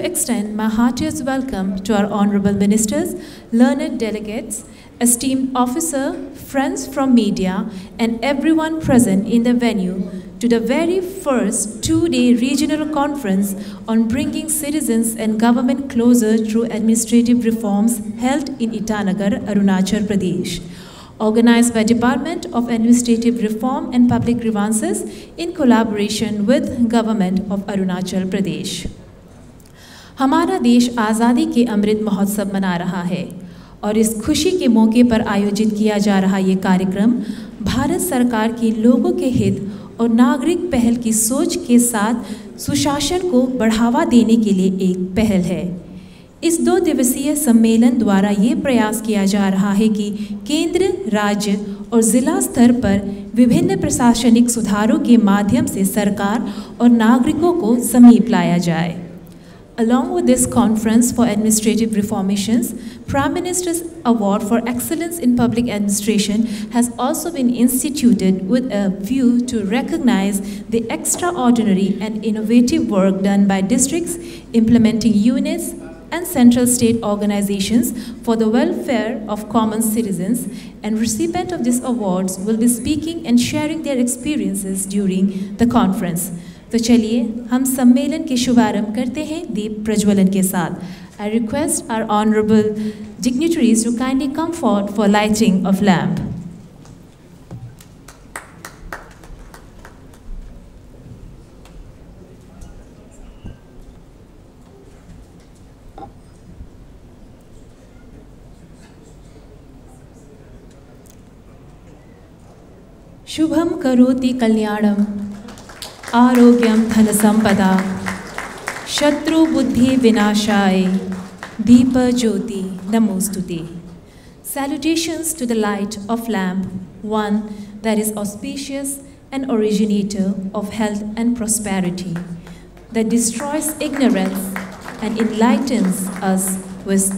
to extend my heartiest welcome to our honorable ministers, learned delegates, esteemed officer, friends from media, and everyone present in the venue to the very first two-day regional conference on bringing citizens and government closer through administrative reforms held in Itanagar, Arunachal Pradesh, organized by Department of Administrative Reform and Public Grievances in collaboration with Government of Arunachal Pradesh. हमारा देश आज़ादी के अमृत महोत्सव मना रहा है और इस खुशी के मौके पर आयोजित किया जा रहा ये कार्यक्रम भारत सरकार की लोगों के हित और नागरिक पहल की सोच के साथ सुशासन को बढ़ावा देने के लिए एक पहल है। इस 2 दिवसीय सम्मेलन द्वारा ये प्रयास किया जा रहा है कि केंद्र, राज्य और जिला स्तर पर विभिन्न प्रशासनिक सुधारों के माध्यम से सरकार और नागरिकों को समीप लाया जाए। Along with this conference for administrative reformations, Prime Minister's Award for Excellence in Public Administration has also been instituted with a view to recognize the extraordinary and innovative work done by districts, implementing units, and central state organizations for the welfare of common citizens, and recipient of these awards will be speaking and sharing their experiences during the conference. तो चलिए हम सम्मेलन के शुभारंभ करते हैं दीप प्रज्वलन के साथ. I request our honorable dignitaries to kindly come forward for lighting of lamp. Shubham करोति कल्याणम आरोग्यम धन संपदा शत्रु बुद्धि विनाशाय दीप ज्योति नमोस्तुते. Salutations to the light of lamp, one that is auspicious and originator of health and prosperity, that destroys ignorance and enlightens us with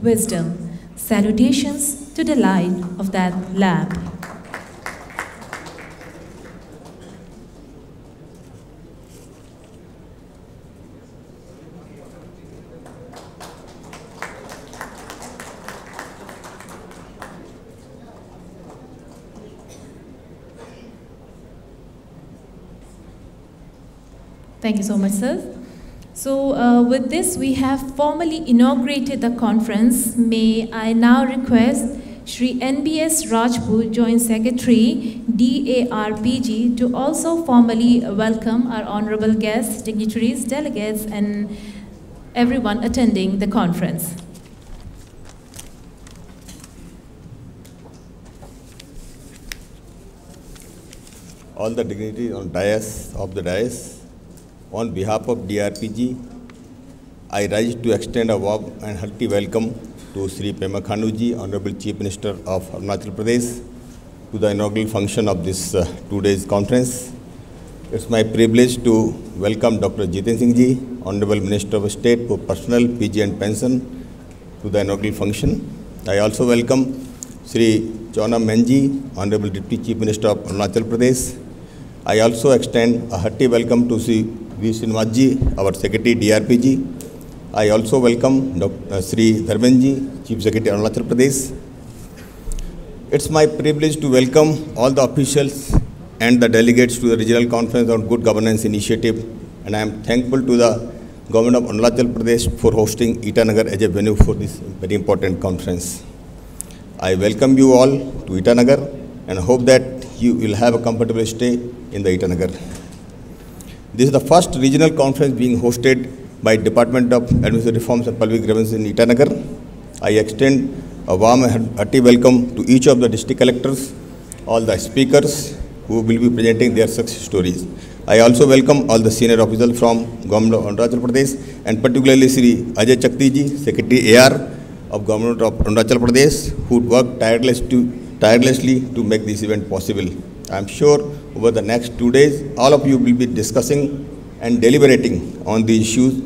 wisdom. Salutations to the light of that lamp. Thank you so much, sir. So with this, we have formally inaugurated the conference. May I now request Shri NBS Rajput, Joint Secretary, DARPG, to also formally welcome our honorable guests, dignitaries, delegates, and everyone attending the conference. All the dignitaries on the dais, on behalf of DRPG, I rise to extend a warm and hearty welcome to Sri Pema Khanduji, Honorable Chief Minister of Arunachal Pradesh, to the inaugural function of this 2 days conference. It's my privilege to welcome Dr. Jiten Singh Ji, Honorable Minister of State for Personal, PG and Pension, to the inaugural function. I also welcome Sri Chonam Menji, Honorable Deputy Chief Minister of Arunachal Pradesh. I also extend a hearty welcome to Sri V. Srinivas, our Secretary DRPG. I also welcome Dr. Sri Dharmenji, Chief Secretary Arunachal Pradesh. It's my privilege to welcome all the officials and the delegates to the Regional Conference on Good Governance Initiative, and I am thankful to the Government of Arunachal Pradesh for hosting Itanagar as a venue for this very important conference. I welcome you all to Itanagar and hope that you will have a comfortable stay in the Itanagar. This is the first regional conference being hosted by Department of Administrative Reforms and Public Grievances in Itanagar. I extend a warm and hearty welcome to each of the district collectors, all the speakers who will be presenting their success stories. I also welcome all the senior officials from Government of Arunachal Pradesh, and particularly Sri Ajay Chakti Ji, Secretary AR of Government of Arunachal Pradesh, who worked tirelessly to make this event possible. I am sure over the next 2 days, all of you will be discussing and deliberating on these issues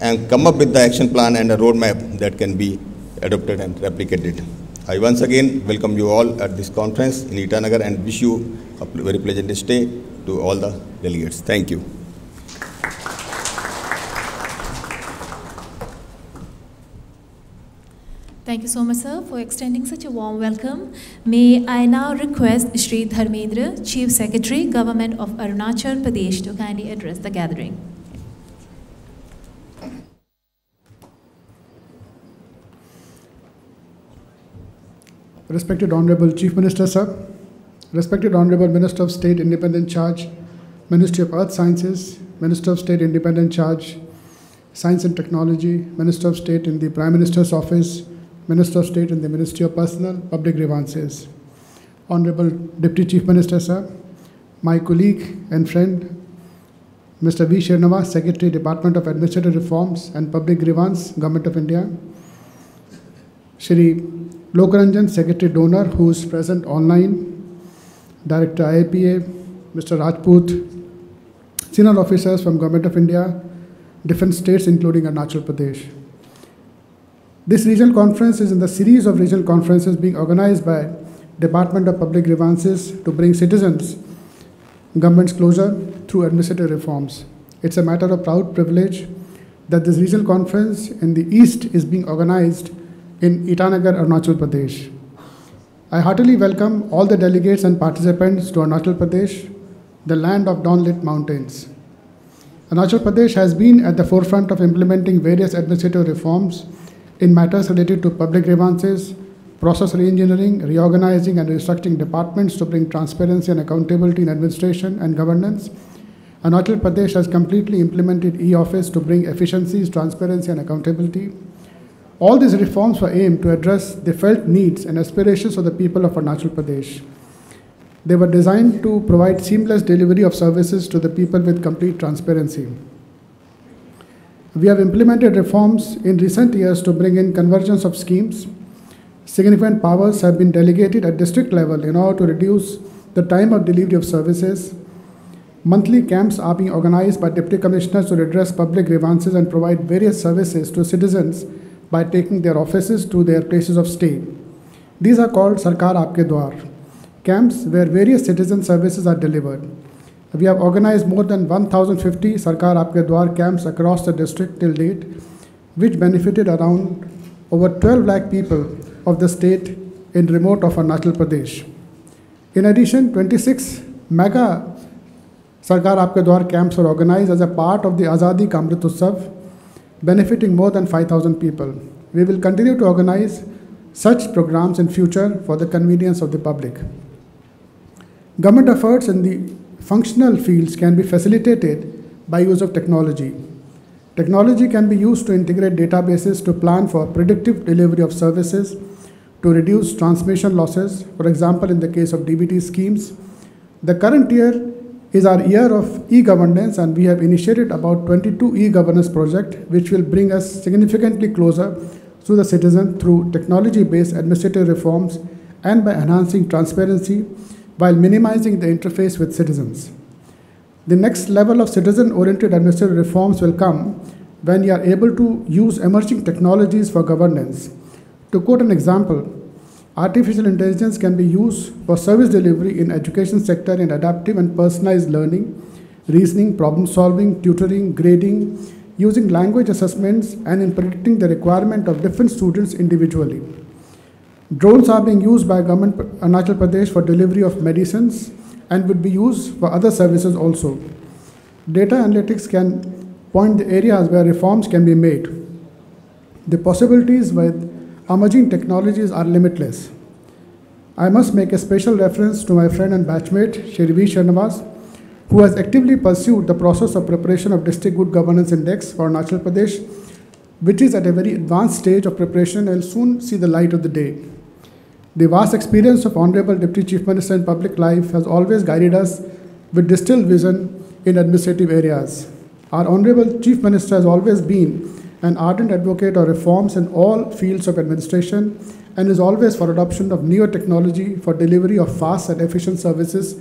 and come up with the action plan and a roadmap that can be adopted and replicated. I once again welcome you all at this conference in Itanagar and wish you a very pleasant stay to all the delegates. Thank you. Thank you so much, sir, for extending such a warm welcome. May I now request Shri Dharmendra, Chief Secretary, Government of Arunachal Pradesh, to kindly address the gathering. Respected Honorable Chief Minister, sir, respected Honorable Minister of State Independent Charge, Ministry of Earth Sciences, Minister of State Independent Charge, Science and Technology, Minister of State in the Prime Minister's Office, Minister of State in the Ministry of Personal Public Grievances, Honorable Deputy Chief Minister, sir, my colleague and friend, Mr. V. Srinivas, Secretary, Department of Administrative Reforms and Public Grievance, Government of India, Shri Lokaranjan, Secretary Donor, who is present online, Director IAPA, Mr. Rajput, senior officers from Government of India, different states including Arunachal Pradesh. This regional conference is in the series of regional conferences being organized by Department of Public Grievances to bring citizens government's closer through administrative reforms. It's a matter of proud privilege that this regional conference in the East is being organized in Itanagar, Arunachal Pradesh. I heartily welcome all the delegates and participants to Arunachal Pradesh, the land of dawn-lit mountains. Arunachal Pradesh has been at the forefront of implementing various administrative reforms in matters related to public grievances, process re-engineering, reorganizing and restructuring departments to bring transparency and accountability in administration and governance. Arunachal Pradesh has completely implemented e-office to bring efficiencies, transparency and accountability. All these reforms were aimed to address the felt needs and aspirations of the people of Arunachal Pradesh. They were designed to provide seamless delivery of services to the people with complete transparency. We have implemented reforms in recent years to bring in convergence of schemes. Significant powers have been delegated at district level in order to reduce the time of delivery of services. Monthly camps are being organized by deputy commissioners to address public grievances and provide various services to citizens by taking their offices to their places of stay. These are called Sarkar Aapke Dwar, camps where various citizen services are delivered. We have organized more than 1,050 Sarkar Aapke Dwar camps across the district till date, which benefited around over 12 lakh people of the state in remote of Arunachal Pradesh. In addition, 26 mega Sarkar Aapke Dwar camps were organized as a part of the Azadi Ka Amrit Utsav, benefiting more than 5,000 people. We will continue to organize such programs in future for the convenience of the public. Government efforts in the functional fields can be facilitated by use of technology. Technology can be used to integrate databases to plan for predictive delivery of services, to reduce transmission losses, for example, in the case of DBT schemes. The current year is our year of e-governance, and we have initiated about 22 e-governance projects, which will bring us significantly closer to the citizen through technology-based administrative reforms and by enhancing transparency while minimizing the interface with citizens. The next level of citizen-oriented administrative reforms will come when you are able to use emerging technologies for governance. To quote an example, artificial intelligence can be used for service delivery in education sector in adaptive and personalized learning, reasoning, problem solving, tutoring, grading, using language assessments, and in predicting the requirement of different students individually. Drones are being used by Government Arunachal Pradesh for delivery of medicines and would be used for other services also. Data analytics can point the areas where reforms can be made. The possibilities with emerging technologies are limitless. I must make a special reference to my friend and batchmate, Shri V. Srinivas, who has actively pursued the process of preparation of District Good Governance Index for Arunachal Pradesh, which is at a very advanced stage of preparation and will soon see the light of the day. The vast experience of Honorable Deputy Chief Minister in public life has always guided us with distilled vision in administrative areas. Our Honorable Chief Minister has always been an ardent advocate of reforms in all fields of administration and is always for adoption of newer technology for delivery of fast and efficient services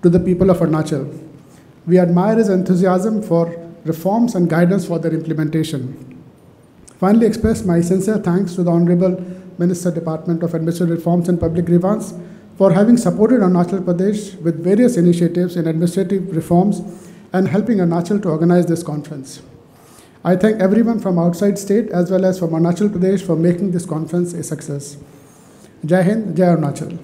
to the people of Arunachal. We admire his enthusiasm for reforms and guidance for their implementation. Finally, express my sincere thanks to the Honorable Minister, Department of Administrative Reforms and Public Grievance for having supported Arunachal Pradesh with various initiatives in administrative reforms and helping Arunachal to organize this conference. I thank everyone from outside state as well as from Arunachal Pradesh for making this conference a success. Jai Hind, Jai Arunachal.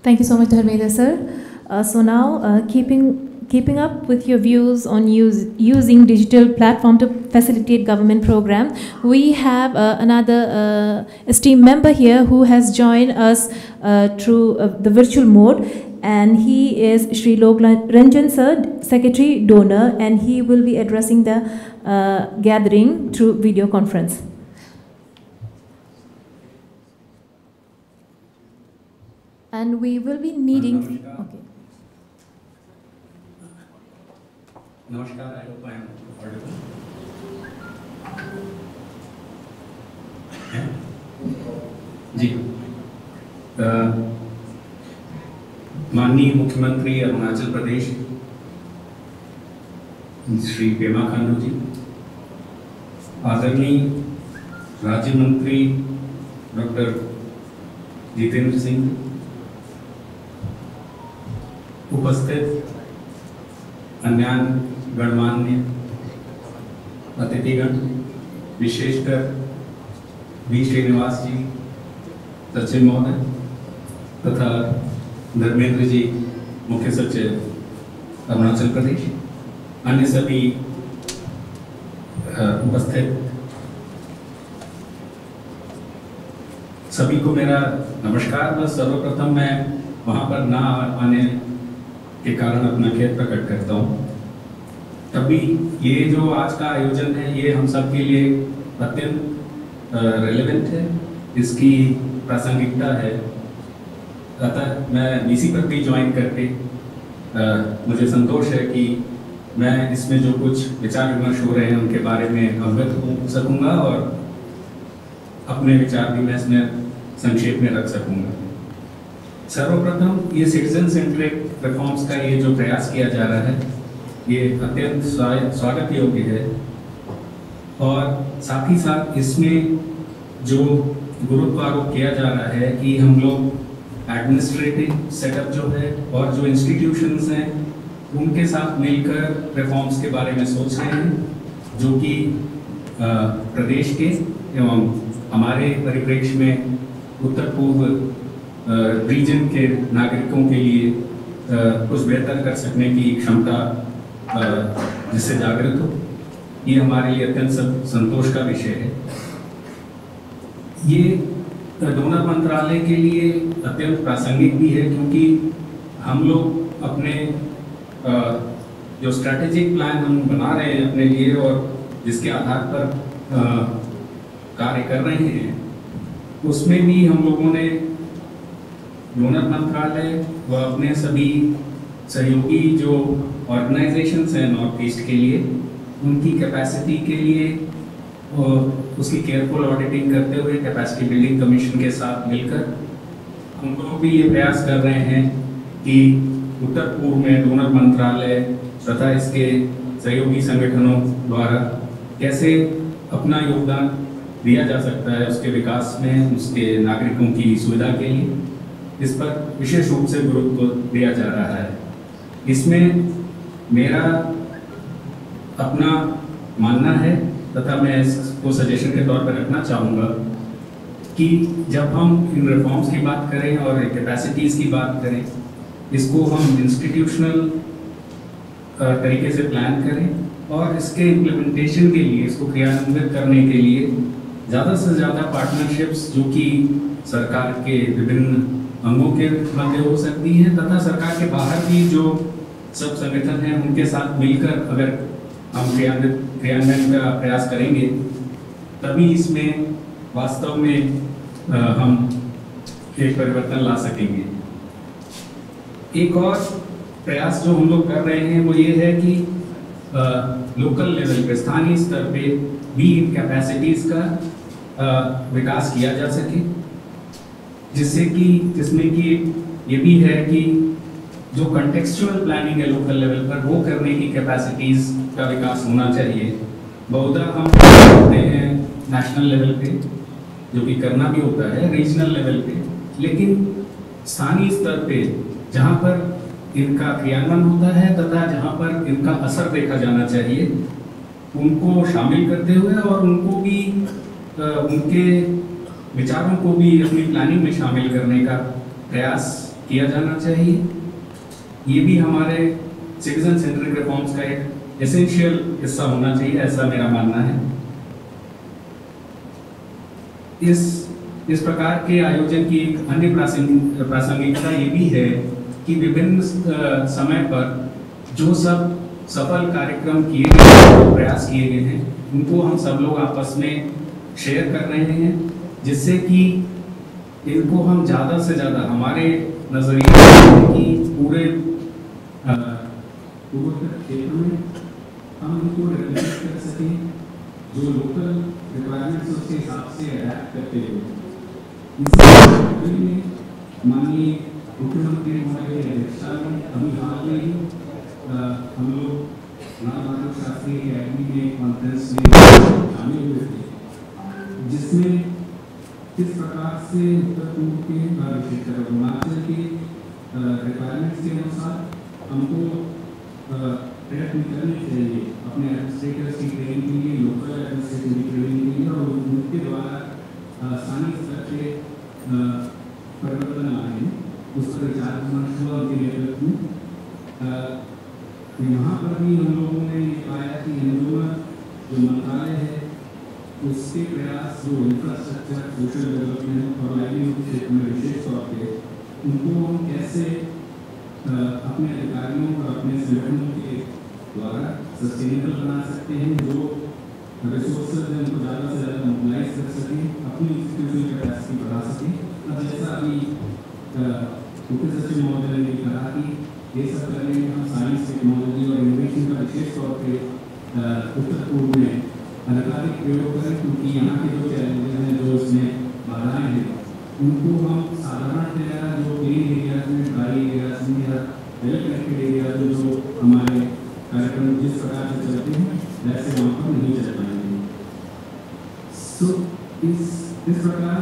Thank you so much, Dharmendra sir. So now, keeping up with your views on using digital platform to facilitate government program, we have another esteemed member here who has joined us through the virtual mode, and he is Shri Lok Ranjan sir, Secretary Donor, and he will be addressing the gathering through video conference. And we will be needing. Okay. Namaskar, I hope I am audible. जी, माननीय मुख्यमंत्री अरुणाचल प्रदेश श्री पेमा खांडू जी, आदरणीय राज्य मंत्री doctor Jitendra Singh, उपस्थित अन्य गणमान्य अतिथिगण, विशेषकर we Srinivas जी, सचिव महोदय तथा धर्मेंद्र जी, मुख्य सचिव अरुणाचल प्रदेश, अन्य सभी उपस्थित सभी को मेरा नमस्कार। बस सर्वप्रथम मैं वहाँ पर ना आने के कारण अपना खेद प्रकट करता हूँ। तभी ये जो आज का आयोजन है ये हम सब के लिए अत्यंत रेलेवेंट है, इसकी प्रासंगिकता है। अतः मैं बीसी पर भी ज्वाइन करके मुझे संतोष है कि मैं इसमें जो कुछ विचार विमर्श हो रहे हैं उनके बारे में अवगत हो सकूँगा और अपने विचार भी मैं इसमें संक्षेप में रख सकूँगा। सर्वप्रथम ये सिटीजन सेंट्रिक रिफॉर्म्स का ये जो प्रयास किया जा रहा है ये अत्यंत स्वागत योग्य है और साथ ही साथ इसमें जो गुरुत्वारोप किया जा रहा है कि हम लोग एडमिनिस्ट्रेटिव सेटअप जो है और जो इंस्टीट्यूशंस हैं उनके साथ मिलकर रिफॉर्म्स के बारे में सोच रहे हैं, जो कि प्रदेश के एवं हमारे परिप्रेक्ष्य में उत्तर पूर्व रीजन के नागरिकों के लिए कुछ बेहतर कर सकने की क्षमता जिससे जागृत हो, ये हमारे लिए अत्यंत संतोष का विषय है। ये डोनर मंत्रालय के लिए अत्यंत प्रासंगिक भी है क्योंकि हम लोग अपने जो स्ट्रैटेजिक प्लान हम बना रहे हैं अपने लिए और जिसके आधार पर कार्य कर रहे हैं उसमें भी हम लोगों ने डोनर मंत्रालय व अपने सभी सहयोगी जो ऑर्गेनाइजेशंस हैं नॉर्थ ईस्ट के लिए उनकी कैपेसिटी के लिए उसकी केयरफुल ऑडिटिंग करते हुए कैपेसिटी बिल्डिंग कमीशन के साथ मिलकर हम लोग भी ये प्रयास कर रहे हैं कि उत्तर पूर्व में डोनर मंत्रालय तथा इसके सहयोगी संगठनों द्वारा कैसे अपना योगदान दिया जा सकता है उसके विकास में, उसके नागरिकों की सुविधा के लिए, इस पर विशेष रूप से गुरुत्व दिया जा रहा है। इसमें मेरा अपना मानना है तथा मैं इसको सजेशन के तौर पर रखना चाहूँगा कि जब हम इन रिफॉर्म्स की बात करें और कैपेसिटीज़ की बात करें, इसको हम इंस्टीट्यूशनल तरीके से प्लान करें और इसके इम्प्लीमेंटेशन के लिए, इसको क्रियान्वित करने के लिए ज़्यादा से ज़्यादा पार्टनरशिप्स जो कि सरकार के विभिन्न अंगों के मध्य हो सकती हैं तथा सरकार के बाहर भी जो सब संगठन हैं उनके साथ मिलकर अगर हम क्रियान्वयन का प्रयास करेंगे तभी इसमें वास्तव में हम एक परिवर्तन ला सकेंगे। एक और प्रयास जो हम लोग कर रहे हैं वो ये है कि लोकल लेवल पे, स्थानीय स्तर पे भी इन कैपेसिटीज़ का विकास किया जा सके, जिसमें कि ये भी है कि जो कंटेक्सचुअल प्लानिंग है लोकल लेवल पर वो करने की कैपेसिटीज़ का विकास होना चाहिए। बहुधा हम करते हैं नेशनल लेवल पे, जो कि करना भी होता है रीजनल लेवल पे, लेकिन स्थानीय स्तर पे जहाँ पर इनका क्रियान्वयन होता है तथा जहाँ पर इनका असर देखा जाना चाहिए, उनको शामिल करते हुए और उनको भी उनके विचारों को भी अपनी प्लानिंग में शामिल करने का प्रयास किया जाना चाहिए। ये भी हमारे सिटीजन सेंट्रिक रिफॉर्म्स का एक एसेंशियल हिस्सा होना चाहिए, ऐसा मेरा मानना है। इस प्रकार के आयोजन की एक अन्य प्रासंगिकता ये भी है कि विभिन्न समय पर जो सब सफल कार्यक्रम किए गए, प्रयास किए गए हैं, उनको हम सब लोग आपस में शेयर कर रहे हैं, जिससे कि इनको हम ज़्यादा से ज़्यादा हमारे नज़रिए की पूरे क्षेत्र में हम इनको रिप्रेजेंट कर सकें, जो लोकल रिक्वायरमेंट्स उसके हिसाब से अडैप्ट करते हुए। इसमें माननीय मुख्यमंत्री महोदय की अध्यक्षता में अभी हाल में ही हम लोग लाल शास्त्री अकेडमी में कॉन्फ्रेंस में शामिल हुए थे, जिसमें किस प्रकार से उत्तर पूर्व के विशेषकर अरुणाचल के रिक्वायरमेंट्स के अनुसार हमको प्रयत्न करने चाहिए अपने एडमिनिस्ट्रेटर्स की ट्रेनिंग के लिए, लोकल एडमिनिस्ट्रेटर की ट्रेनिंग के लिए, और उनके द्वारा स्थानीय स्तर पे परिवर्तन आए हैं, उस पर विचार विमर्श हुआ उनके नेतृत्व में। यहाँ पर भी हम लोगों ने पाया कि हिंदुआ जो मंत्रालय है उसके प्रयास, जो इंफ्रास्ट्रक्चर, सोशल डेवलपमेंट और लाइवलीहुड क्षेत्र में विशेष तौर पे उनको हम कैसे अपने अधिकारियों और अपने संगठनों के द्वारा सस्टेनेबल बना सकते हैं, जो रिसोर्सेज हैं उनको ज़्यादा से ज़्यादा मोबिलाइज कर सकें, अपनी इंस्टीट्यूशनल कैपेसिटी बढ़ा सकें। अब जैसा अभी मुख्य सचिव महोदय ने कहा कि ये सब करने में हम साइंस, टेक्नोलॉजी और इनोवेशन का विशेष तौर पे उत्तर पूर्व में अधिकारिक प्रयोग करें, क्योंकि यहाँ के जो चैलेंजेस हैं, जो इसमें बाधाएँ हैं, उनको हम साधारणतया जो प्लेन एरियाज में, ड्राई एरियाज में या वेल कनेक्टेड एरियाज में जो हमारे कार्यक्रम जिस प्रकार से चलते हैं वैसे वहाँ पर नहीं चल पाएंगे। सो इस प्रकार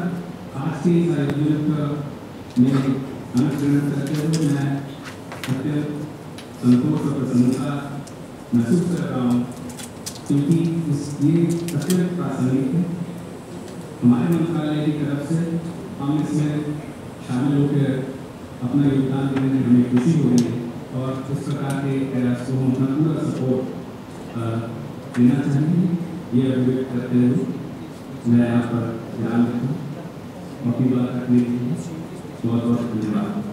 आज के इस आयोजन का मैं अनुसरण करते हुए मैं अत्यंत संतोष और प्रसन्नता महसूस कर रहा हूँ, क्योंकि ये अत्यंत प्रासंगिक है। हमारे मंत्रालय की तरफ से हम इसमें शामिल होकर अपना योगदान देने में हमें खुशी हो रही है, और इस प्रकार के प्रयास को हम अपना पूरा सपोर्ट देना चाहेंगे। ये अभिव्यक्त करते हुए मैं यहाँ पर ध्यान रखूँ, अपनी बात रखने के लिए बहुत बहुत धन्यवाद।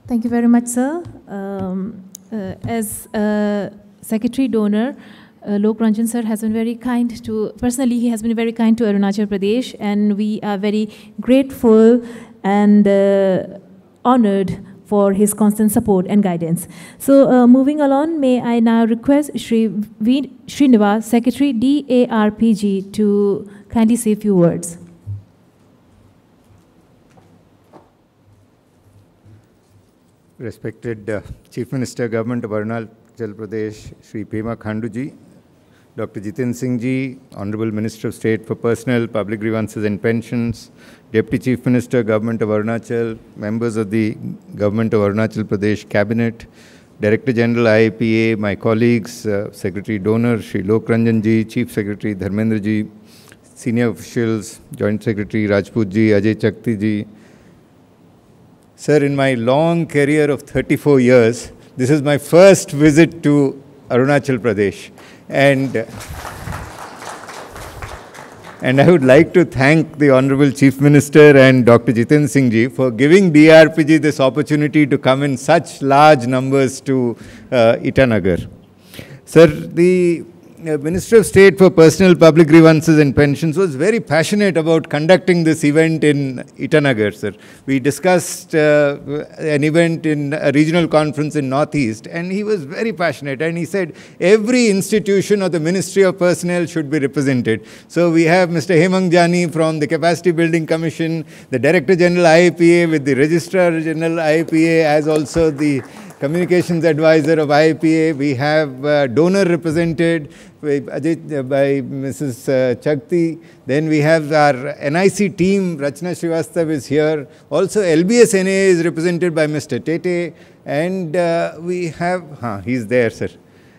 Thank you very much, sir. As Secretary Donor, Lok Ranjan sir has been very kind to, personally he has been very kind to Arunachal Pradesh, and we are very grateful and honored for his constant support and guidance. So moving along, may I now request Shri V. Srinivas, Secretary DARPG, to kindly say a few words. Respected Chief Minister, Government of Arunachal Pradesh, Shri Pema Khandu ji, Dr. Jiten Singh ji, Honorable Minister of State for Personnel, Public Grievances and Pensions, Deputy Chief Minister, Government of Arunachal, members of the Government of Arunachal Pradesh Cabinet, Director General IAPA, my colleagues, Secretary Donor, Shri Lok Ranjan ji, Chief Secretary Dharmendra ji, senior officials, Joint Secretary Rajput ji, Ajay Chakti ji. Sir, in my long career of 34 years, this is my first visit to Arunachal Pradesh. And I would like to thank the Honorable Chief Minister and Dr. Jiten Singh ji for giving DRPG this opportunity to come in such large numbers to Itanagar. Sir, the Minister of State for Personnel, Public Grievances and Pensions was very passionate about conducting this event in Itanagar, sir. We discussed an event in a regional conference in Northeast, and he was very passionate, and he said every institution of the Ministry of Personnel should be represented. So we have Mr. Hemang Jani from the Capacity Building Commission, the Director General IAPA with the Registrar General IAPA, as also the communications advisor of IAPA. We have donor represented by Mrs. Chakti. Then we have our NIC team, Rachna Srivastav is here. Also LBS-NA is represented by Mr. Tete. And we have, he's there, sir.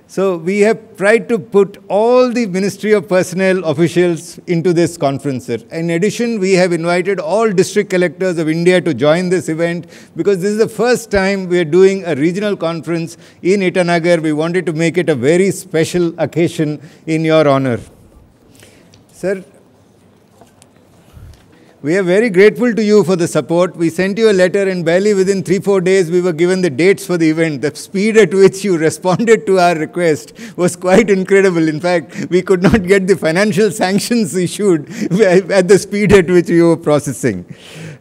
So we have tried to put all the Ministry of Personnel officials into this conference, sir. In addition, we have invited all district collectors of India to join this event because this is the first time we are doing a regional conference in Itanagar. We wanted to make it a very special occasion in your honor. Sir, we are very grateful to you for the support. We sent you a letter and barely within 3-4 days we were given the dates for the event. The speed at which you responded to our request was quite incredible. In fact, we could not get the financial sanctions issued at the speed at which you were processing.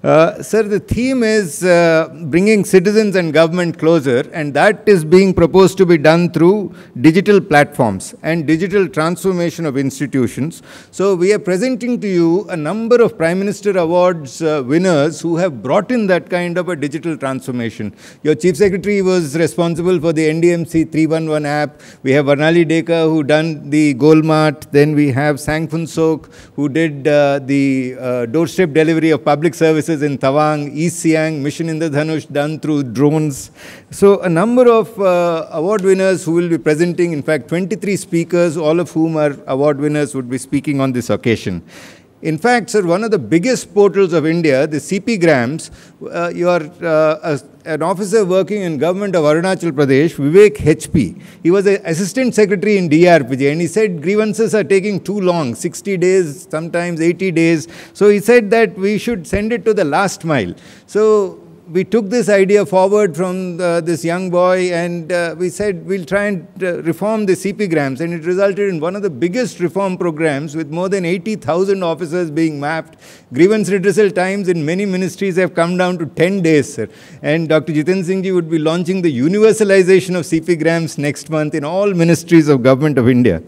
Sir, the theme is bringing citizens and government closer, and that is being proposed to be done through digital platforms and digital transformation of institutions. So we are presenting to you a number of Prime Minister Awards winners who have brought in that kind of a digital transformation. Your Chief Secretary was responsible for the NDMC 311 app. We have Varnali Deka who done the Golmart. Then we have Sangpun Sok who did the doorstep delivery of public services in Tawang, East Siang, Mission Indradhanush done through drones. So a number of award winners who will be presenting, in fact 23 speakers, all of whom are award winners, would be speaking on this occasion. In fact, sir, one of the biggest portals of India, the CP-Grams, you are an officer working in government of Arunachal Pradesh, Vivek HP. He was an assistant secretary in DRPG, and he said grievances are taking too long, 60 days, sometimes 80 days. So he said that we should send it to the last mile. So we took this idea forward from this young boy, and we said we'll try and reform the CP-Grams, and it resulted in one of the biggest reform programs with more than 80,000 officers being mapped. Grievance redressal times in many ministries have come down to 10 days, sir. And Dr. Jiten Singh ji would be launching the universalization of CP-Grams next month in all ministries of Government of India.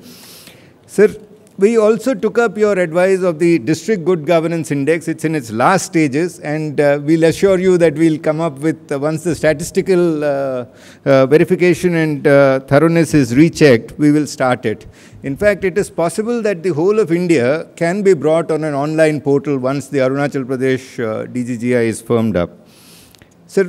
Sir, we also took up your advice of the District Good Governance Index. It's in its last stages, and we'll assure you that we'll come up with, once the statistical verification and thoroughness is rechecked, we will start it. In fact, it is possible that the whole of India can be brought on an online portal once the Arunachal Pradesh DGGI is firmed up. Sir,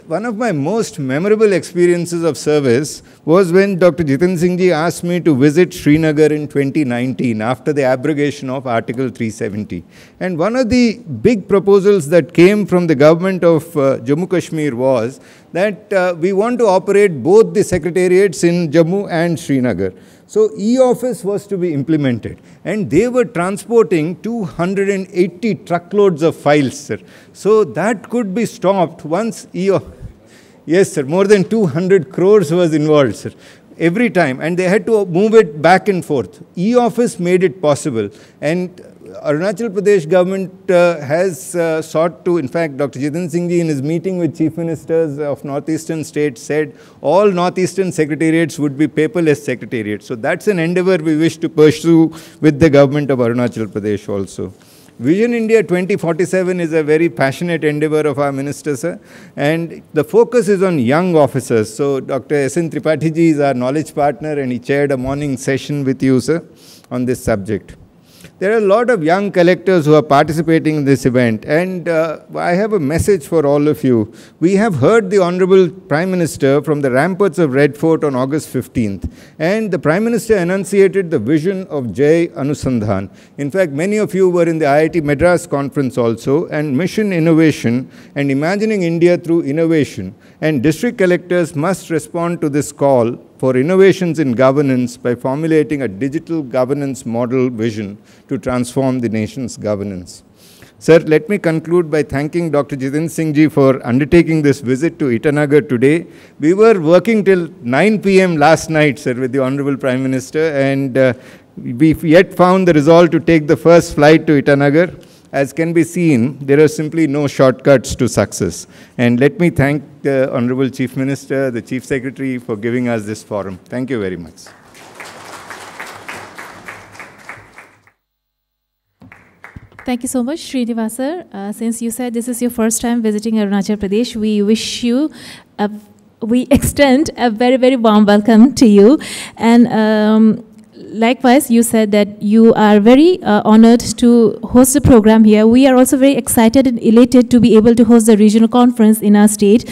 one of my most memorable experiences of service was when Dr. Jiten Singh ji asked me to visit Srinagar in 2019 after the abrogation of Article 370. And one of the big proposals that came from the government of Jammu Kashmir was that we want to operate both the secretariats in Jammu and Srinagar. So e-office was to be implemented, and they were transporting 280 truckloads of files, sir. So that could be stopped once yes, sir, more than 200 crores was involved, sir, every time, and they had to move it back and forth. E-office made it possible, and Arunachal Pradesh government has sought to, in fact, Dr. Jiten Singh ji in his meeting with chief ministers of northeastern states said all northeastern secretariats would be paperless secretariats. So that's an endeavor we wish to pursue with the government of Arunachal Pradesh also. Vision India 2047 is a very passionate endeavor of our minister, sir, and the focus is on young officers. So Dr. S.N. Tripathi ji is our knowledge partner, and he chaired a morning session with you, sir, on this subject. There are a lot of young collectors who are participating in this event, and I have a message for all of you. We have heard the Honorable Prime Minister from the ramparts of Red Fort on August 15th, and the Prime Minister enunciated the vision of Jai Anusandhan. In fact, many of you were in the IIT Madras conference also, and Mission Innovation and Imagining India through Innovation, and district collectors must respond to this call for innovations in governance by formulating a digital governance model vision to transform the nation's governance. Sir, let me conclude by thanking Dr. Jiten Singh ji for undertaking this visit to Itanagar today. We were working till 9 p.m. last night, sir, with the Honorable Prime Minister, and we've yet found the resolve to take the first flight to Itanagar. As can be seen, there are simply no shortcuts to success. And let me thank the Honorable Chief Minister, the Chief Secretary, for giving us this forum. Thank you very much. Thank you so much, Srinivas sir. Since you said this is your first time visiting Arunachal Pradesh, we wish you a we extend a very, very warm welcome to you. And likewise, you said that you are very honored to host the program here. We are also very excited and elated to be able to host the regional conference in our state.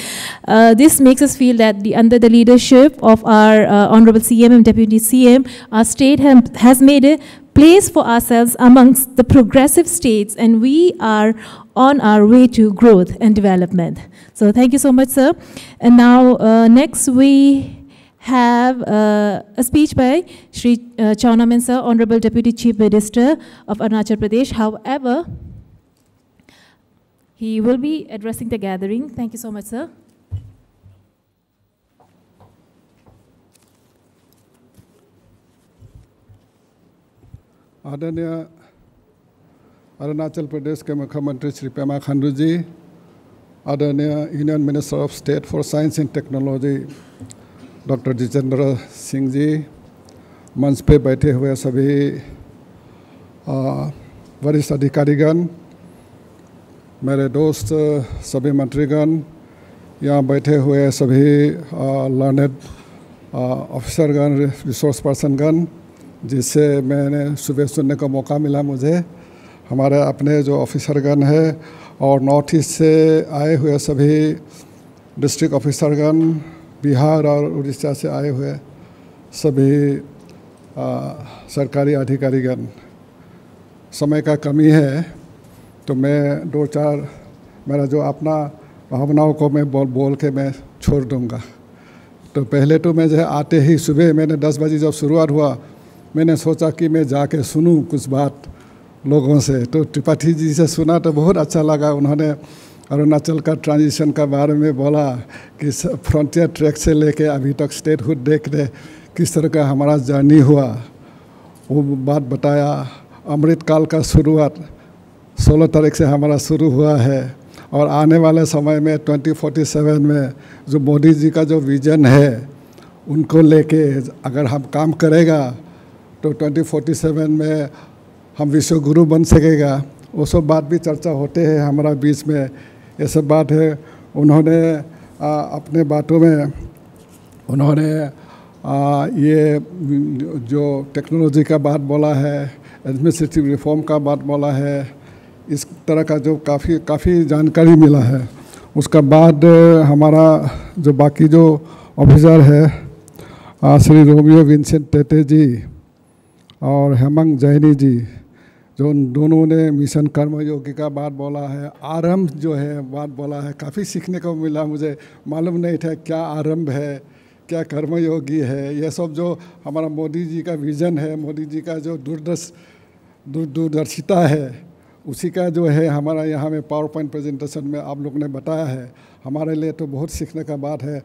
This makes us feel that under the leadership of our Honorable CM and Deputy CM, our state has made a place for ourselves amongst the progressive states, and we are on our way to growth and development. So thank you so much, sir. And now next we have a speech by Shri Chauna Menon, Honorable Deputy Chief Minister of Arunachal Pradesh. However, he will be addressing the gathering. Thank you so much, sir. आदरणीय अरुणाचल प्रदेश के मुख्यमंत्री श्री पेमा खांडू जी, आदरणीय union minister of state for science and technology doctor Jitendra Singh ji, मंच पे बैठे हुए सभी वरिष्ठ अधिकारीगण, मेरे दोस्त सभी मंत्रीगण, यहाँ बैठे हुए सभी लर्नेड ऑफिसरगण, रिसोर्स पर्सनगण, जिससे मैंने सुबह सुनने का मौका मिला मुझे, हमारे अपने जो ऑफिसरगण है और नॉर्थ ईस्ट से आए हुए सभी डिस्ट्रिक्ट ऑफिसरगण, बिहार और उड़ीसा से आए हुए सभी सरकारी अधिकारीगण। समय का कमी है तो मैं दो चार मेरा जो अपना भावनाओं को मैं बोल के मैं छोड़ दूंगा। तो पहले तो मैं जो आते ही सुबह मैंने 10 बजे जब शुरुआत हुआ, मैंने सोचा कि मैं जाके सुनूं कुछ बात लोगों से। तो त्रिपाठी जी से सुना तो बहुत अच्छा लगा। उन्होंने अरुणाचल का ट्रांजिशन का बारे में बोला कि फ्रंटियर ट्रैक से लेके अभी तक स्टेटहुड देख रहे किस तरह का हमारा जर्नी हुआ, वो बात बताया। अमृतकाल का शुरुआत 16 तारीख से हमारा शुरू हुआ है और आने वाले समय में 2047 में जो मोदी जी का जो विजन है उनको लेके अगर हम काम करेगा तो 2047 में हम विश्व गुरु बन सकेगा। वो सब बात भी चर्चा होते हैं हमारा बीच में, ये सब बात है। उन्होंने अपने बातों में उन्होंने ये जो टेक्नोलॉजी का बात बोला है, एडमिनिस्ट्रेटिव रिफॉर्म का बात बोला है, इस तरह का जो काफ़ी जानकारी मिला है। उसका बाद हमारा जो बाकी जो ऑफिसर है श्री रोमियो विंसेंट टेटे जी और हेमंग जैनी जी, जो उन दोनों ने मिशन कर्मयोगी का बात बोला है, आरंभ जो है बात बोला है, काफ़ी सीखने को मिला। मुझे मालूम नहीं था क्या आरंभ है, क्या कर्मयोगी है। ये सब जो हमारा मोदी जी का विज़न है, मोदी जी का जो दूरदर्शिता है, उसी का जो है हमारा यहाँ में पावर पॉइंट प्रेजेंटेशन में आप लोग ने बताया है। हमारे लिए तो बहुत सीखने का बात है।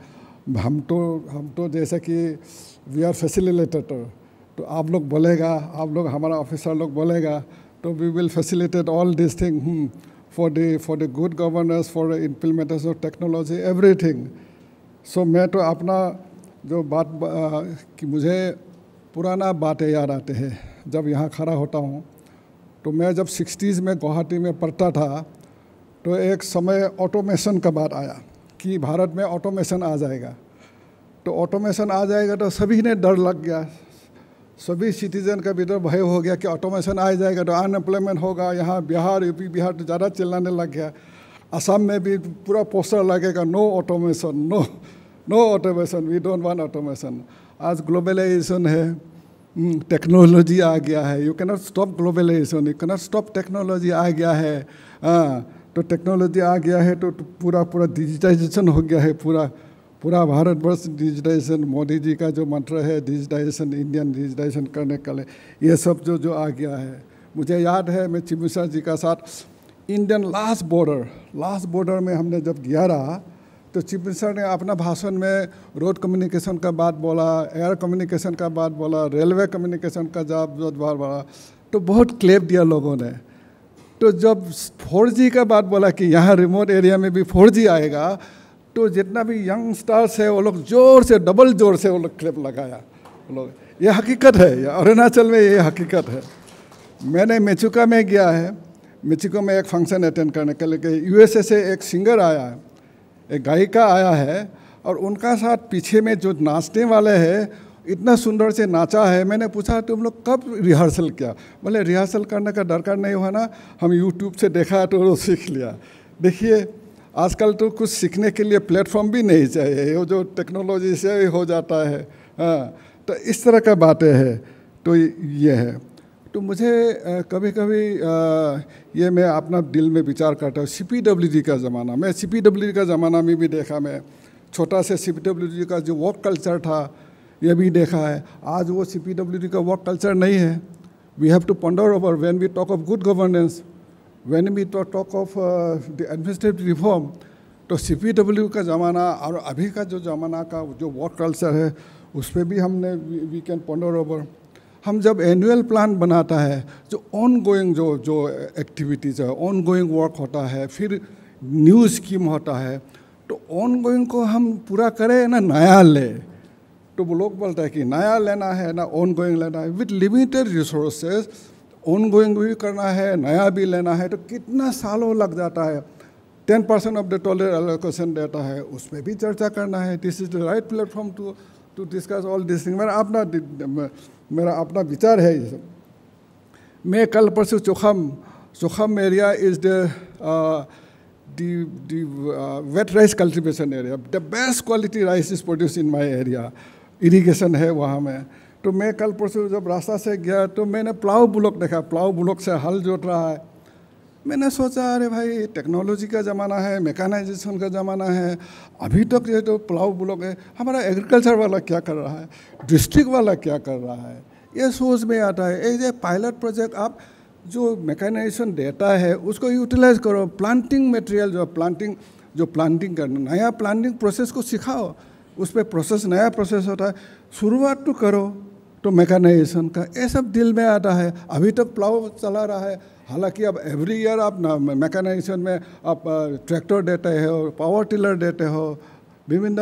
हम तो जैसे कि वी आर फैसिलिटेटर, तो आप लोग बोलेगा, आप लोग हमारा ऑफिसर लोग बोलेगा, तो we will facilitate all this thing for the good governance, for the implementation of technology, everything. So मैं तो अपना जो बात कि मुझे पुराना बातें याद आते हैं जब यहाँ खड़ा होता हूँ। तो मैं जब 60s में गुवाहाटी में पढ़ता था तो एक समय ऑटोमेशन का बात आया कि भारत में ऑटोमेशन आ जाएगा। तो ऑटोमेशन आ जाएगा तो सभी ने डर लग गया, सभी सिटीजन का भीतर भय हो गया कि ऑटोमेशन आ जाएगा तो अनएम्प्लॉयमेंट होगा। यहाँ बिहार, यूपी, बिहार तो ज़्यादा चिल्लाने लग गया। असम में भी पूरा पोस्टर लगेगा, no automation, no automation, we don't want automation. आज ग्लोबलाइजेशन है, टेक्नोलॉजी आ गया है, you cannot stop globalisation, you cannot stop technology आ गया है। तो टेक्नोलॉजी आ गया है तो पूरा डिजिटाइजेशन हो गया है, पूरा भारतवर्ष डिजिटाइजेशन। मोदी जी का जो मंत्र है डिजिटाइजेशन, इंडियन डिजिटाइजेशन करने के लिए, ये सब जो आ गया है। मुझे याद है मैं चीफ मिनिस्टर जी का साथ इंडियन लास्ट बॉर्डर में हमने जब गया रहा तो चीफ मिनिस्टर ने अपना भाषण में रोड कम्युनिकेशन का बात बोला, एयर कम्युनिकेशन का बात बोला, रेलवे कम्युनिकेशन का बात बोला, तो बहुत क्लेप दिया लोगों ने। तो जब 4G का बात बोला कि यहाँ रिमोट एरिया में भी 4G आएगा, तो जितना भी यंग स्टार्स है वो लोग जोर से, डबल जोर से वो लोग क्लेप लगाया। वो लोग, ये हकीकत है, अरुणाचल में ये हकीकत है। मैंने मेचुका में गया है, मेचुका में एक फंक्शन अटेंड करने के लिए। USA से एक सिंगर आया है, एक गायिका आया है और उनका साथ पीछे में जो नाचने वाले हैं इतना सुंदर से नाचा है। मैंने पूछा तुम लोग कब रिहर्सल किया? बोले रिहर्सल करने का दरकार नहीं हुआ ना, हम यूट्यूब से देखा तो वो सीख लिया। देखिए आजकल तो कुछ सीखने के लिए प्लेटफॉर्म भी नहीं चाहिए, वो जो टेक्नोलॉजी से हो जाता है। हाँ, तो इस तरह का बातें है। तो ये है। तो मुझे कभी कभी ये मैं अपना दिल में विचार करता हूँ, CPWD का ज़माना, मैं CPWD का ज़माना में भी देखा, मैं छोटा से CPWD का जो वर्क कल्चर था ये भी देखा है। आज वो CPWD का वर्क कल्चर नहीं है। We have to ponder over when we talk of good governance, when we talk of the administrative reform. तो CPWD का ज़माना और अभी का जो ज़माना का जो वर्क कल्चर है उस पर भी हमने वी कैन पॉन्डर ओवर। हम जब एनुअल प्लान बनाता है, जो ऑन गोइंग जो एक्टिविटीज़ है, ऑन गोइंग वर्क होता है, फिर न्यू स्कीम होता है, तो ऑन गोइंग को हम पूरा करें ना नया ले। तो वो लोग बोलता है कि नया लेना है ना ऑन गोइंग लेना है। With limited resources on going भी करना है, नया भी लेना है, तो कितना सालों लग जाता है। 10% ऑफ द टोटल एलोकेशन देता है, उस पर भी चर्चा करना है। This is the right platform to discuss all this thing. मेरा अपना विचार है ये सब। मैं कल परसों Chowkham area is the wet rice cultivation area. The best quality rice is produced in my area. Irrigation है वहाँ में। तो मैं कल परसों जब रास्ता से गया तो मैंने प्लाव बुलक देखा, प्लाव बुलक से हल जोत रहा है। मैंने सोचा अरे भाई टेक्नोलॉजी का ज़माना है, मैकेनाइजेशन का ज़माना है, अभी तक ये तो प्लाव बुलक है, हमारा एग्रीकल्चर वाला क्या कर रहा है, डिस्ट्रिक्ट वाला क्या कर रहा है, ये सोच में आता है। एज ए पायलट प्रोजेक्ट आप जो मैकेनाइजेशन डेटा है उसको यूटिलाइज करो। प्लांटिंग मटेरियल जो प्लांटिंग करना, नया प्लांटिंग प्रोसेस को सिखाओ, उस पर प्रोसेस नया प्रोसेस होता है, शुरुआत तो करो। तो मैकेनाइजेशन का ये सब दिल में आता है। अभी तक प्लाव चला रहा है, हालांकि अब एवरी ईयर आप मैकेनाइजेशन में आप ट्रैक्टर देते हो, पावर टिलर देते हो, विभिन्न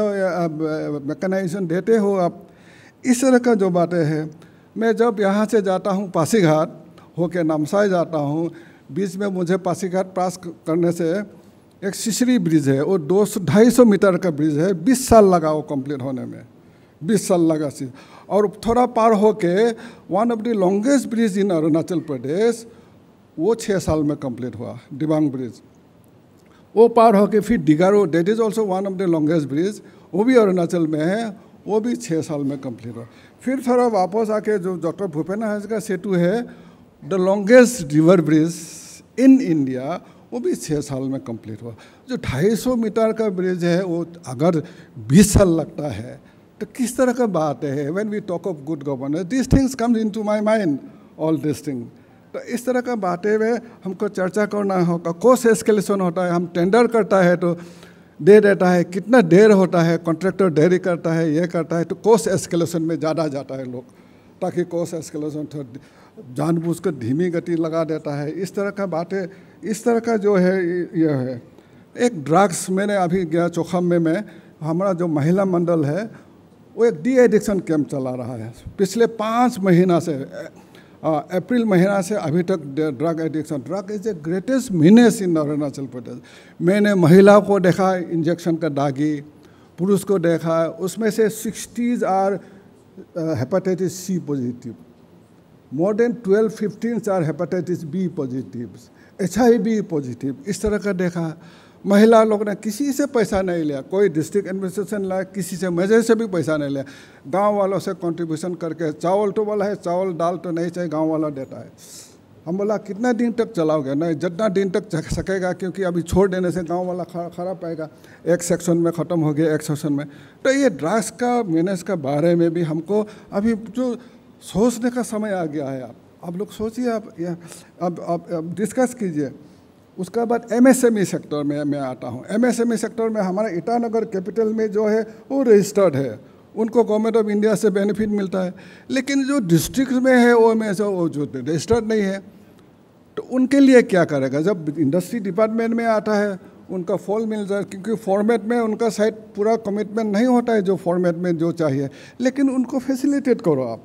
मैकेनाइजेशन देते हो आप। इस तरह का जो बातें हैं, मैं जब यहाँ से जाता हूँ पासीघाट होके नामसाई जाता हूँ, बीच में मुझे पासीघाट पास करने से एक सिसरी ब्रिज है, वो 200-250 मीटर का ब्रिज है, 20 साल लगा वो कंप्लीट होने में, 20 साल लगा सी। और थोड़ा पार होके one of the longest bridge in Arunachal Pradesh, वो 6 साल में कंप्लीट हुआ, दिबांग ब्रिज। वो पार होके फिर Digaru, that is also one of the longest bridge, वो भी अरुणाचल में है, वो भी 6 साल में कंप्लीट हुआ। फिर थोड़ा वापस आके जो डॉक्टर भूपेन्द्र हाजरिका सेतु है, the longest river bridge in India, वो भी 6 साल में कंप्लीट हुआ। जो 250 मीटर का ब्रिज है वो अगर 20 साल लगता है तो किस तरह का बात है। When we talk of good governance, this things comes into my mind, all this thing. तो इस तरह का बातें में हमको चर्चा करना होगा। कॉस्ट एस्केलेशन होता है, हम टेंडर करता है तो दे देता है, कितना देर होता है, कॉन्ट्रैक्टर देरी करता है, ये करता है, तो कॉस्ट एस्केलेशन में ज़्यादा जाता है लोग, ताकि कॉस्ट एस्केलेशन जानबूझकर धीमी गति लगा देता है। इस तरह का बातें, इस तरह का जो है ये है। एक ड्रग्स, मैंने अभी गया चोखम में हमारा जो महिला मंडल है वो एक डी एडिक्शन कैंप चला रहा है पिछले 5 महीना से, अप्रैल महीना से अभी तक। Drug addiction, drug is the greatest menace in Arunachal Pradesh. मैंने महिला को देखा इंजेक्शन का दागी, पुरुष को देखा, उसमें से 60s are hepatitis C positive, more than 12-15 are hepatitis B positive, HIV positive. इस तरह का देखा। महिला लोग ने किसी से पैसा नहीं लिया, कोई डिस्ट्रिक्ट एडमिनिस्ट्रेशन लाया, किसी से मजे से भी पैसा नहीं लिया, गांव वालों से कंट्रीब्यूशन करके। चावल तो वाला है, चावल दाल तो नहीं चाहिए, गांव वाला देता है। हम बोला कितना दिन तक चलाओगे? नहीं, जितना दिन तक चल सकेगा, क्योंकि अभी छोड़ देने से गांव वाला खराब पाएगा। एक सेक्शन में ख़त्म हो गया, एक सेक्शन में। तो ये ड्रग्स का मेनेज का बारे में भी हमको अभी जो सोचने का समय आ गया है। आप लोग सोचिए, आप डिस्कस कीजिए। उसके बाद MSME सेक्टर में मैं आता हूँ। MSME सेक्टर में हमारा ईटानगर कैपिटल में जो है वो रजिस्टर्ड है, उनको गवर्नमेंट ऑफ इंडिया से बेनिफिट मिलता है। लेकिन जो डिस्ट्रिक्ट में है वो में से वो जो रजिस्टर्ड नहीं है, तो उनके लिए क्या करेगा? जब इंडस्ट्री डिपार्टमेंट में आता है उनका फॉल मिल जाए, क्योंकि फॉर्मेट में उनका शायद पूरा कमिटमेंट नहीं होता है जो फॉर्मेट में जो चाहिए, लेकिन उनको फैसिलिटेट करो आप।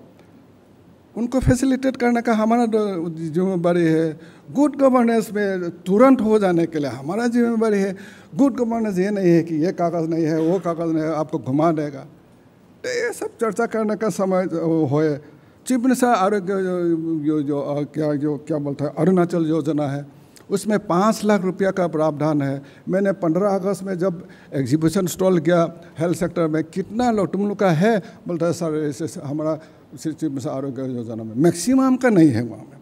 उनको फैसिलिटेट करने का हमारा जिम्मेदारी है। गुड गवर्नेंस में तुरंत हो जाने के लिए हमारा जिम्मेदारी है। गुड गवर्नेंस ये नहीं है कि ये कागज़ नहीं है, वो कागज़ नहीं है, आपको घुमा देगा। तो ये सब चर्चा करने का समय होए। चीफ मिनिस्टर आरोग्य क्या बोलता है, अरुणाचल योजना है, उसमें 5 लाख रुपया का प्रावधान है। मैंने 15 अगस्त में जब एग्जीबिशन स्टॉल गया हेल्थ सेक्टर में, कितना लोग तुम लोग का है, बोलता है सर ऐसे हमारा चीफ मिनिस्टर आरोग्य योजना में मैक्सिमम का नहीं है, वहाँ में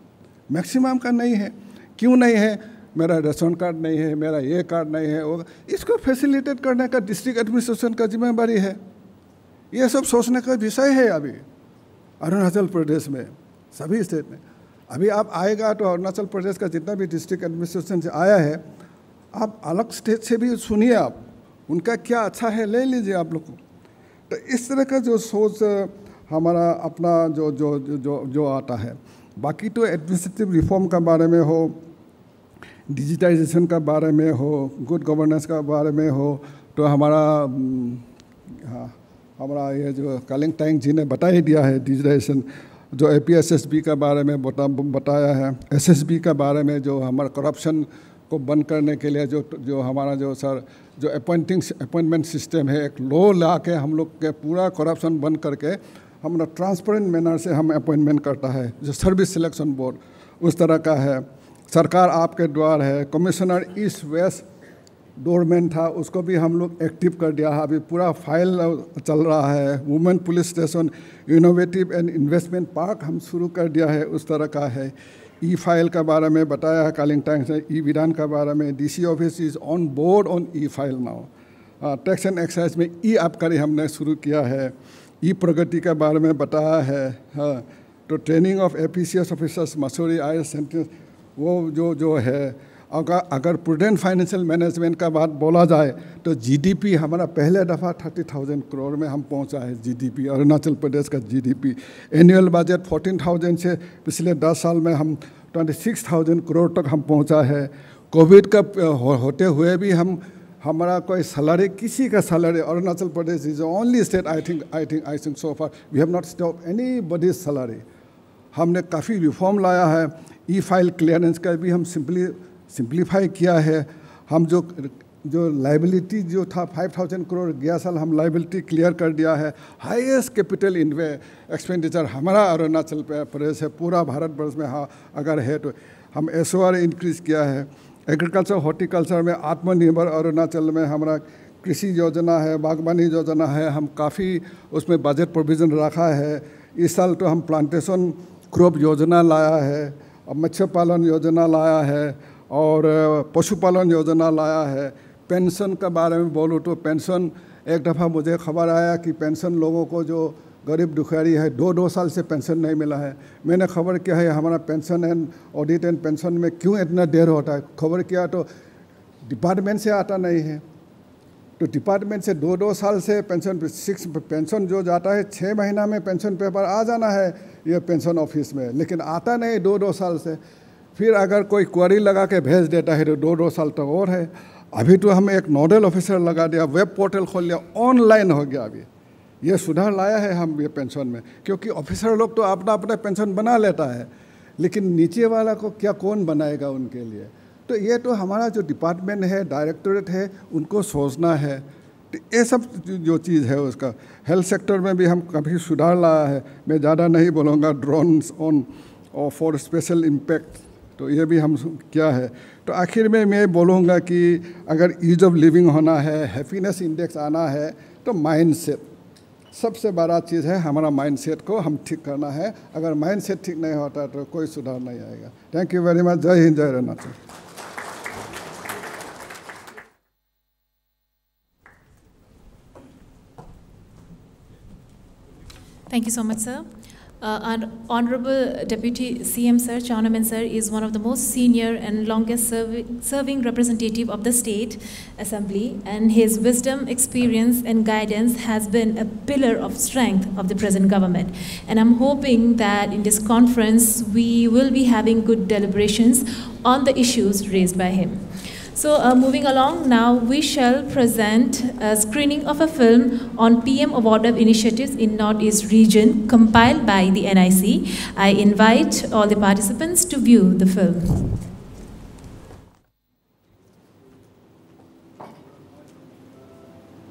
मैक्सिमम का नहीं है। क्यों नहीं है? मेरा रेशन कार्ड नहीं है, मेरा ये कार्ड नहीं है, वो इसको फैसिलिटेट करने का डिस्ट्रिक्ट एडमिनिस्ट्रेशन का जिम्मेदारी है। ये सब सोचने का विषय है अभी अरुणाचल प्रदेश में, सभी स्टेट में। अभी आप आएगा तो अरुणाचल प्रदेश का जितना भी डिस्ट्रिक्ट एडमिनिस्ट्रेशन से आया है, आप अलग स्टेट से भी सुनिए, आप उनका क्या अच्छा है ले लीजिए आप लोग को। तो इस तरह का जो सोच हमारा अपना जो जो जो जो आता है। बाकी तो एडमिनिस्ट्रेटिव रिफॉर्म का बारे में हो, डिजिटाइजेशन का बारे में हो, गुड गवर्नेंस का बारे में हो, तो हमारा ये जो कालिंग तायेंग जी ने बता ही दिया है। डिजिटाइजेशन जो APSSB का बारे में बताया है, SSB का बारे में जो हमारा करप्शन को बंद करने के लिए जो हमारा जो सर जो अपॉइंटमेंट सिस्टम है, एक लॉ ला के हम लोग के पूरा करप्शन बंद करके हमारा ट्रांसपेरेंट मैनर से हम अपॉइंटमेंट करता है। जो सर्विस सिलेक्शन बोर्ड उस तरह का है। सरकार आपके द्वार है। कमिश्नर ईस्ट वेस्ट डोरमेंट था, उसको भी हम लोग एक्टिव कर दिया है। अभी पूरा फाइल चल रहा है। Women police station, innovative and investment park हम शुरू कर दिया है, उस तरह का है। ई फाइल का बारे में बताया है कालिंग तायेंग ने। ई विधान का बारे में DC office is on board on E file now. Tax and excise में ई आबकारी हमने शुरू किया है। ई प्रगति के बारे में बताया है। हाँ, तो training of APCS officers Mussoorie IAS sentence वो जो है। अगर प्रूडेंट फाइनेंशियल मैनेजमेंट का बात बोला जाए तो GDP हमारा पहले दफ़ा 30,000 करोड़ में हम पहुंचा है। GDP अरुणाचल प्रदेश का GDP एनुअल बजट 14,000 से पिछले 10 साल में हम 26,000 करोड़ तक हम पहुंचा है। कोविड का होते हुए भी हमारा कोई सैलरी, किसी का salary, Arunachal Pradesh is only state I think so far we have not stop anybody's salary. हमने काफ़ी रिफॉर्म लाया है। ई फाइल क्लियरेंस का भी हम सिंप्लीफाई किया है। हम जो लाइबिलिटी जो था 5,000 करोड़ गया साल, हम लाइबिलिटी क्लियर कर दिया है। हाईएस्ट कैपिटल एक्सपेंडिचर हमारा अरुणाचल प्रदेश है पूरा भारतवर्ष में। हाँ, अगर है तो हम SOR इंक्रीज़ किया है। एग्रीकल्चर हॉर्टिकल्चर में आत्मनिर्भर अरुणाचल में हमारा कृषि योजना है, बागवानी योजना है। हम काफ़ी उसमें बजट प्रोविज़न रखा है। इस साल तो हम प्लांटेशन क्रॉप योजना लाया है, मत्स्य पालन योजना लाया है और पशुपालन योजना लाया है। पेंशन के बारे में बोलूँ तो पेंशन, एक दफ़ा मुझे खबर आया कि पेंशन लोगों को जो गरीब दुखियारी है 2 साल से पेंशन नहीं मिला है। मैंने खबर किया है हमारा pension and audit and pension में क्यों इतना देर होता है। खबर किया तो डिपार्टमेंट से आता नहीं है। तो डिपार्टमेंट से 2 साल से पेंशन जो जाता है 6 महीना में पेंशन पेपर आ जाना है ये पेंशन ऑफिस में, लेकिन आता नहीं 2 साल से। फिर अगर कोई क्वेरी लगा के भेज देता है तो 2 साल तक और है। अभी तो हम एक नोडल ऑफिसर लगा दिया, वेब पोर्टल खोल लिया, ऑनलाइन हो गया। अभी ये सुधार लाया है हम ये पेंशन में, क्योंकि ऑफिसर लोग तो अपना पेंशन बना लेता है, लेकिन नीचे वाला को क्या कौन बनाएगा उनके लिए। तो ये तो हमारा जो डिपार्टमेंट है, डायरेक्टोरेट है, उनको सोचना है। तो ये सब जो चीज़ है उसका हेल्थ सेक्टर में भी हम काफ़ी सुधार लाया है। मैं ज़्यादा नहीं बोलूँगा। ड्रोन्स ऑन और फॉर स्पेशल इम्पैक्ट, तो ये भी हम क्या है। तो आखिर में मैं बोलूँगा कि अगर ईज ऑफ लिविंग होना है, हैप्पीनेस इंडेक्स आना है, तो माइंडसेट सबसे बड़ा चीज़ है। हमारा माइंडसेट को हम ठीक करना है। अगर माइंडसेट ठीक नहीं होता तो कोई सुधार नहीं आएगा। Thank you very much. जय हिंद, जय Arunachal. Thank you so much, sir. Our Honorable Deputy CM Sir, Chaunaman Sir, is one of the most senior and longest serving representative of the State Assembly, and his wisdom, experience and guidance has been a pillar of strength of the present government. And I'm hoping that in this conference we will be having good deliberations on the issues raised by him. So moving along, now we shall present a screening of a film on PM Award of Initiatives in Northeast Region compiled by the NIC. I invite all the participants to view the film.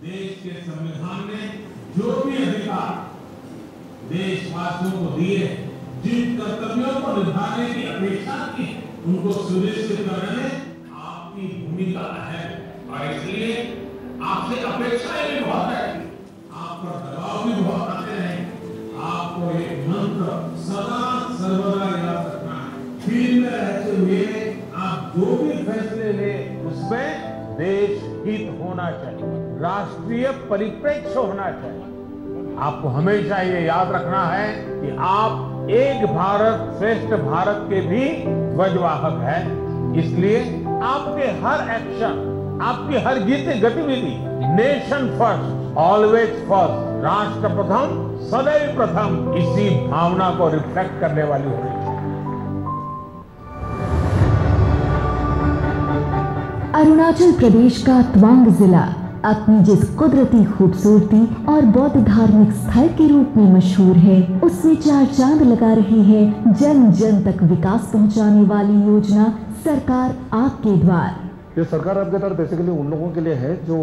देश के संविधान ने जो भी अधिकार देशवासियों को दिए, जिन कर्तव्यों को निभाने की अपेक्षा की, उनको सुनिश्चित करने में आपकी भूमिका है और इसलिए आपसे अपेक्षाएं भी बहुत है, आप पर दबाव भी बहुत आते हैं। आपको एक मंत्र सदा सर्वदा याद रखना है, फील्ड में रहते हुए आप जो भी फैसले ले उसमें देश हित होना चाहिए, राष्ट्रीय परिप्रेक्ष्य होना चाहिए। आपको हमेशा ये याद रखना है कि आप एक भारत श्रेष्ठ भारत के भी ध्वजवाहक हैं। इसलिए आपके हर एक्शन, आपकी हर गतिविधि नेशन फर्स्ट, ऑलवेज फर्स्ट, राष्ट्र प्रथम, सदैव प्रथम, इसी भावना को रिफ्लेक्ट करने वाली होनी चाहिए। अरुणाचल प्रदेश का तवांग जिला अपनी जिस कुदरती खूबसूरती और बौद्ध धार्मिक स्थल के रूप में मशहूर है, उसमें चार चांद लगा रही है जन जन तक विकास पहुंचाने वाली योजना सरकार आपके द्वार। ये सरकार आपके द्वार बेसिकली उन लोगों के लिए है जो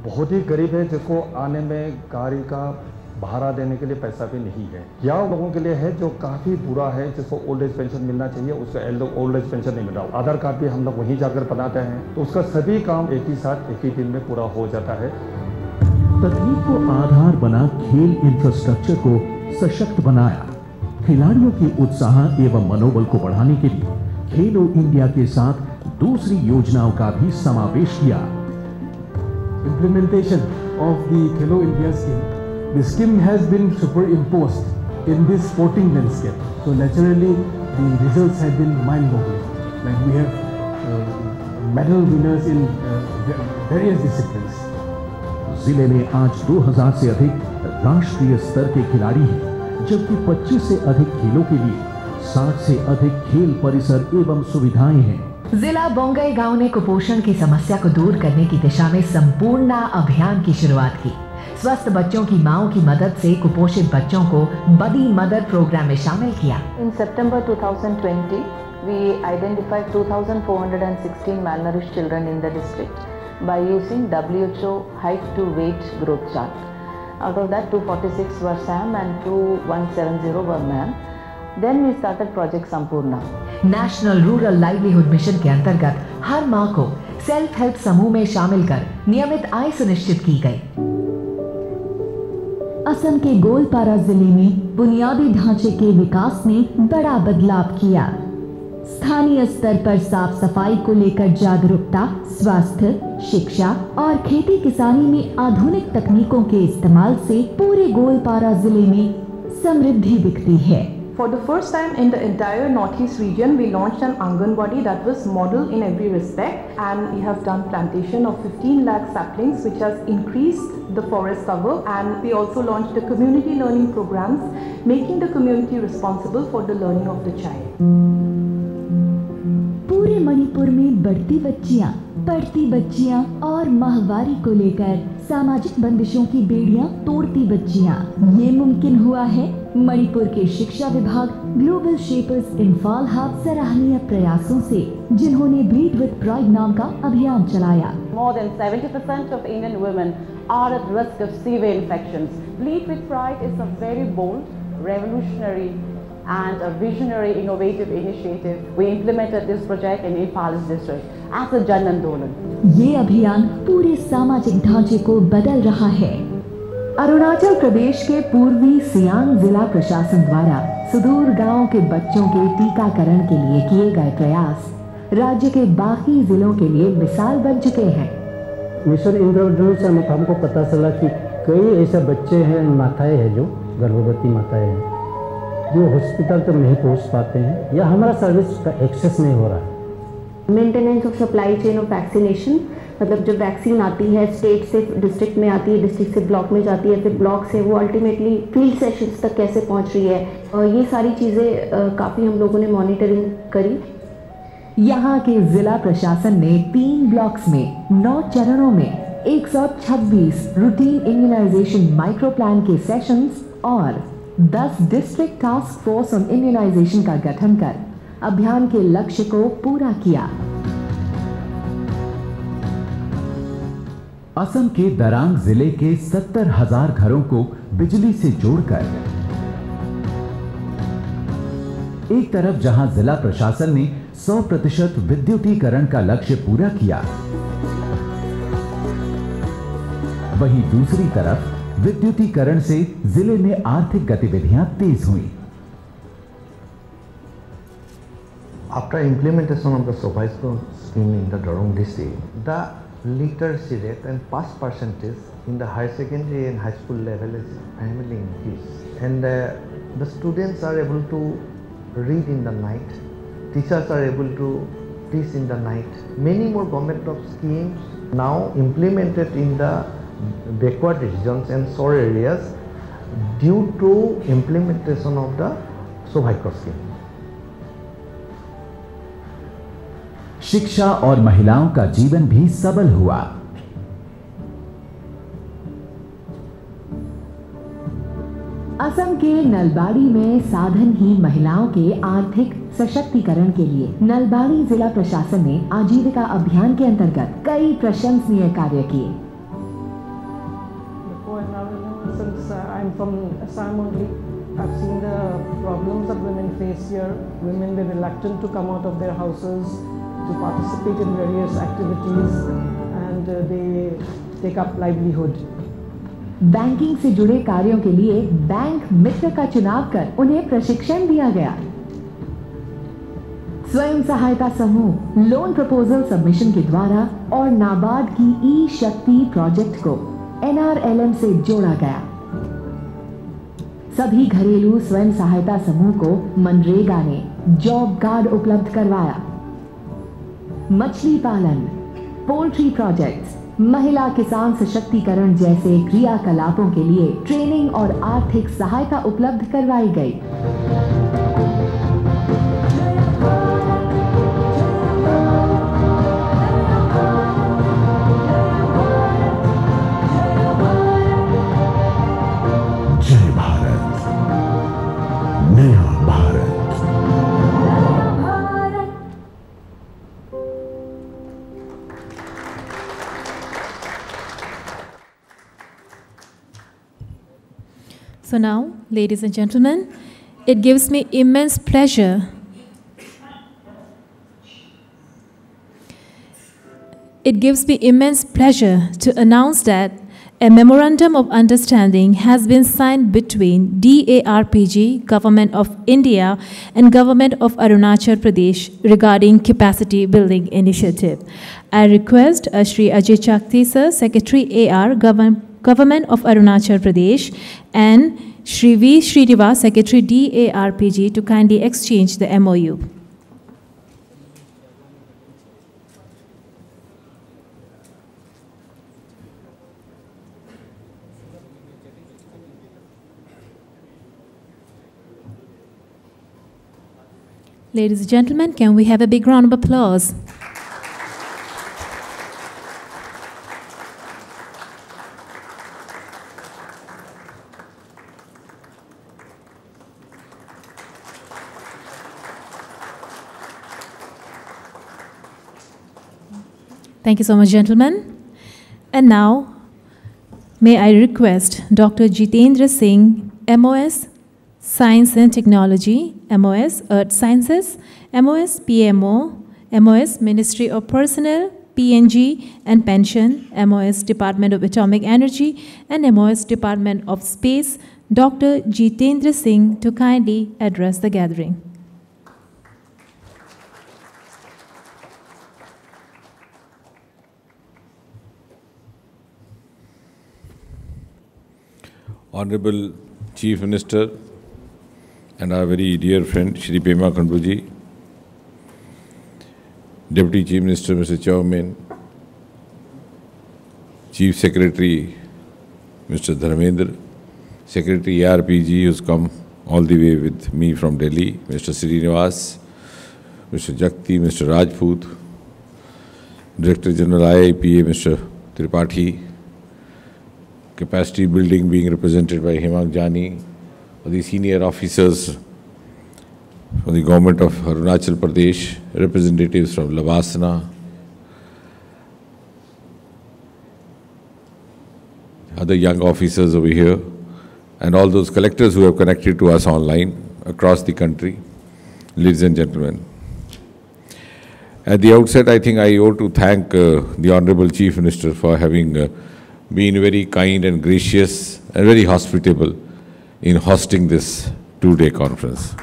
बहुत ही गरीब है, जिसको आने में गाड़ी का भाड़ा देने के लिए पैसा भी नहीं है, या उन लोगों के लिए है जो काफ़ी बुरा है, जिसको ओल्ड एज पेंशन मिलना चाहिए, उसको ओल्ड एज पेंशन नहीं मिल रहा। आधार कार्ड भी हम लोग वहीं जाकर बनाते हैं, तो उसका सभी काम एक ही साथ एक ही दिन में पूरा हो जाता है। तकनीक को आधार बना खेल इंफ्रास्ट्रक्चर को सशक्त बनाया, खिलाड़ियों के उत्साह एवं मनोबल को बढ़ाने के लिए खेलो इंडिया के साथ दूसरी योजनाओं का भी समावेश किया। Implementation of the Khelo India scheme. The scheme has been superimposed in this sporting landscape. So naturally, the results have been mind-boggling. Like we have medal winners in various disciplines. जिले में आज 2000 से अधिक राष्ट्रीय स्तर के खिलाड़ी हैं, जबकि 25 से अधिक खेलों के लिए 60 से अधिक खेल परिसर एवं सुविधाएं हैं। जिला बोंगई गांव ने कुपोषण की समस्या को दूर करने की दिशा में संपूर्ण अभियान की शुरुआत की। स्वस्थ बच्चों की माओं की मदद से कुपोषित बच्चों को बदी मदर प्रोग्राम में शामिल किया। In September 2020, we identified 2,416 malnourished children in the district by using WHO height to weight growth chart. Out of that, 246 were SAM and 2170 were MAM. Then we started Project Sampurna. National rural livelihood mission के अंतर्गत हर मां को self help समूह में शामिल कर नियमित आय सुनिश्चित की गई। असम के गोलपारा जिले में बुनियादी ढांचे के विकास ने बड़ा बदलाव किया। स्थानीय स्तर पर साफ सफाई को लेकर जागरूकता, स्वास्थ्य, शिक्षा और खेती किसानी में आधुनिक तकनीकों के इस्तेमाल से पूरे गोलपारा जिले में समृद्धि दिखती है। For the first time in the entire Northeast region, we launched an Anganwadi that was model in every respect, and we have done plantation of 15 lakh saplings, which has increased the forest cover, and we also launched the community learning programs, making the community responsible for the learning of the child. पूरे मणिपुर में बढ़ती बच्चियां, पढ़ती बच्चियां और माहवारी को लेकर सामाजिक बंदिशों की बेड़ियां तोड़ती बच्चियां, ये मुमकिन हुआ है मणिपुर के शिक्षा विभाग ग्लोबल शेपर्स इंफाल हब सराहनीय प्रयासों से, जिन्होंने ब्लीड विद प्राइड नाम का अभियान चलाया। More than 70% of Indian women are at risk of severe infections. Bleed with Pride is a very bold, revolutionary and a visionary, innovative initiative. We implemented this project in Imphal district as a Jan Andolan. ये अभियान पूरे सामाजिक ढांचे को बदल रहा है। अरुणाचल प्रदेश के पूर्वी सियांग जिला प्रशासन द्वारा सुदूर गांव के बच्चों के टीकाकरण के लिए किए गए प्रयास राज्य के बाकी जिलों के लिए मिसाल बन चुके हैं। मिशन इंद्रधनुष से हमको पता चला कि कई ऐसे बच्चे हैं, माताएं हैं, जो गर्भवती माताएं हैं, जो हॉस्पिटल तक नहीं पहुंच पाते हैं या हमारा सर्विस का एक्सेस नहीं हो रहा है। Maintenance of supply chain of vaccination, मतलब जब वैक्सीन आती है स्टेट से डिस्ट्रिक्ट में आती है, डिस्ट्रिक्ट से ब्लॉक में जाती है, फिर ब्लॉक से वो अल्टीमेटली फील्ड सेशंस तक कैसे पहुंच रही है, और ये सारी चीज़ें काफ़ी हम लोगों ने मॉनिटरिंग करी। यहाँ के जिला प्रशासन ने 3 ब्लॉक्स में 9 चरणों में 126 रूटीन इम्यूनाइजेशन माइक्रो प्लान के सेशंस और 10 district task force on immunisation का गठन कर अभियान के लक्ष्य को पूरा किया। असम के दरांग जिले के 70,000 घरों को बिजली से जोड़कर एक तरफ जहां जिला प्रशासन ने 100% विद्युतीकरण का लक्ष्य पूरा किया, वहीं दूसरी तरफ विद्युतीकरण से जिले में आर्थिक गतिविधियां तेज हुई। After implementation of the Sobhaisko scheme in the Darong district, the literacy rate and pass percentage in the higher secondary and high school level is primarily increased, and the students are able to read in the night, teachers are able to teach in the night. Many more government of schemes now implemented in the backward regions and shore areas due to implementation of the Sobhaisko scheme. शिक्षा और महिलाओं का जीवन भी सबल हुआ। असम के नलबाड़ी में साधन ही महिलाओं के आर्थिक सशक्तिकरण के लिए नलबाड़ी जिला प्रशासन ने आजीविका अभियान के अंतर्गत कई प्रशंसनीय कार्य किए। Since I'm from Assam only, I've seen the problems that women face here. Women were reluctant to come out of their houses to participate in various activities, and they take up livelihood. Banking से जुड़े कार्यों के लिए bank मित्र का चुनाव कर उन्हें प्रशिक्षण दिया गया। स्वयं सहायता समूह लोन प्रपोजल सबमिशन के द्वारा और नाबार्ड की ई शक्ति प्रोजेक्ट को NRLM से जोड़ा गया। सभी घरेलू स्वयं सहायता समूह को मनरेगा ने जॉब कार्ड उपलब्ध करवाया। मछली पालन, पोल्ट्री प्रोजेक्ट्स, महिला किसान सशक्तिकरण जैसे क्रियाकलापों के लिए ट्रेनिंग और आर्थिक सहायता उपलब्ध करवाई गई। जय भारत, नया Bharat. So now, ladies and gentlemen, it gives me immense pleasure to announce that a memorandum of understanding has been signed between DARPG, Government of India, and Government of Arunachal Pradesh regarding capacity building initiative. I request Shri Ajay Chakti Sir, Secretary AR, Government of Arunachal Pradesh, and Shri V. Srinivas, Secretary DARPG, to kindly exchange the MOU. Ladies and gentlemen, can we have a big round of applause? Thank you so much, gentlemen. And now, may I request Dr. Jitendra Singh, MOS, Science and Technology, MOS, Earth Sciences, MOS, PMO, MOS, Ministry of Personnel, PNG and Pension, MOS, Department of Atomic Energy, and MOS, Department of Space, Dr. Jitendra Singh, to kindly address the gathering. Honorable Chief Minister and our very dear friend Shri Pema Khandu ji, Deputy Chief Minister Mr. Chaumin, Chief Secretary Mr. Dharmendra, Secretary ARPG who's come all the way with me from Delhi, Mr. Srinivas, Mr. Jakti, Mr. Rajput, Director General IIPA, Mr. Tripathi, capacity building being represented by Hemang Jani, the senior officers from the government of Arunachal Pradesh, representatives from Lavasana, other young officers over here, and all those collectors who have connected to us online across the country. Ladies and gentlemen, at the outset, I think I owe to thank the Honorable Chief Minister for having been very kind and gracious and very hospitable in hosting this two-day conference.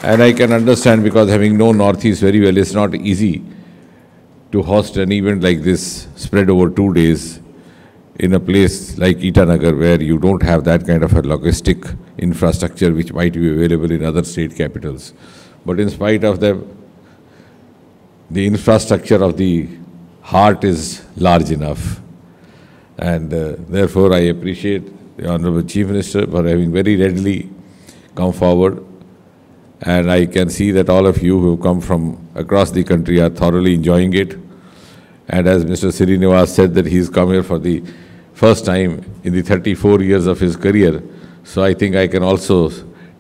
And I can understand, because having known Northeast very well, it's not easy to host an event like this spread over 2 days in a place like Itanagar, where you don't have that kind of a logistic infrastructure which might be available in other state capitals. But in spite of that, the infrastructure of the heart is large enough. And therefore, I appreciate the Honorable Chief Minister for having very readily come forward. And I can see that all of you who have come from across the country are thoroughly enjoying it. And as Mr. Srinivas said, that he's come here for the first time in the 34 years of his career. So I think I can also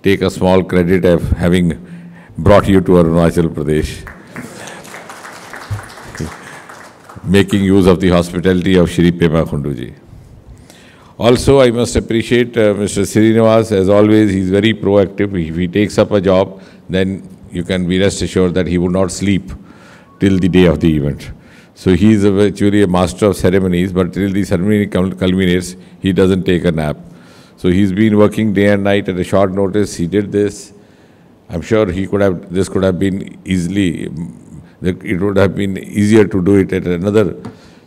take a small credit of having brought you to Arunachal Pradesh, making use of the hospitality of Shri Pema Khandu ji. Also, I must appreciate Mr. Srinivas. As always, he's very proactive. If he takes up a job, then you can be rest assured that he would not sleep till the day of the event. So he is actually a master of ceremonies, but till the ceremony culminates, he doesn't take a nap. So he's been working day and night at a short notice. He did this. I'm sure this could have been easily, it would have been easier to do it at another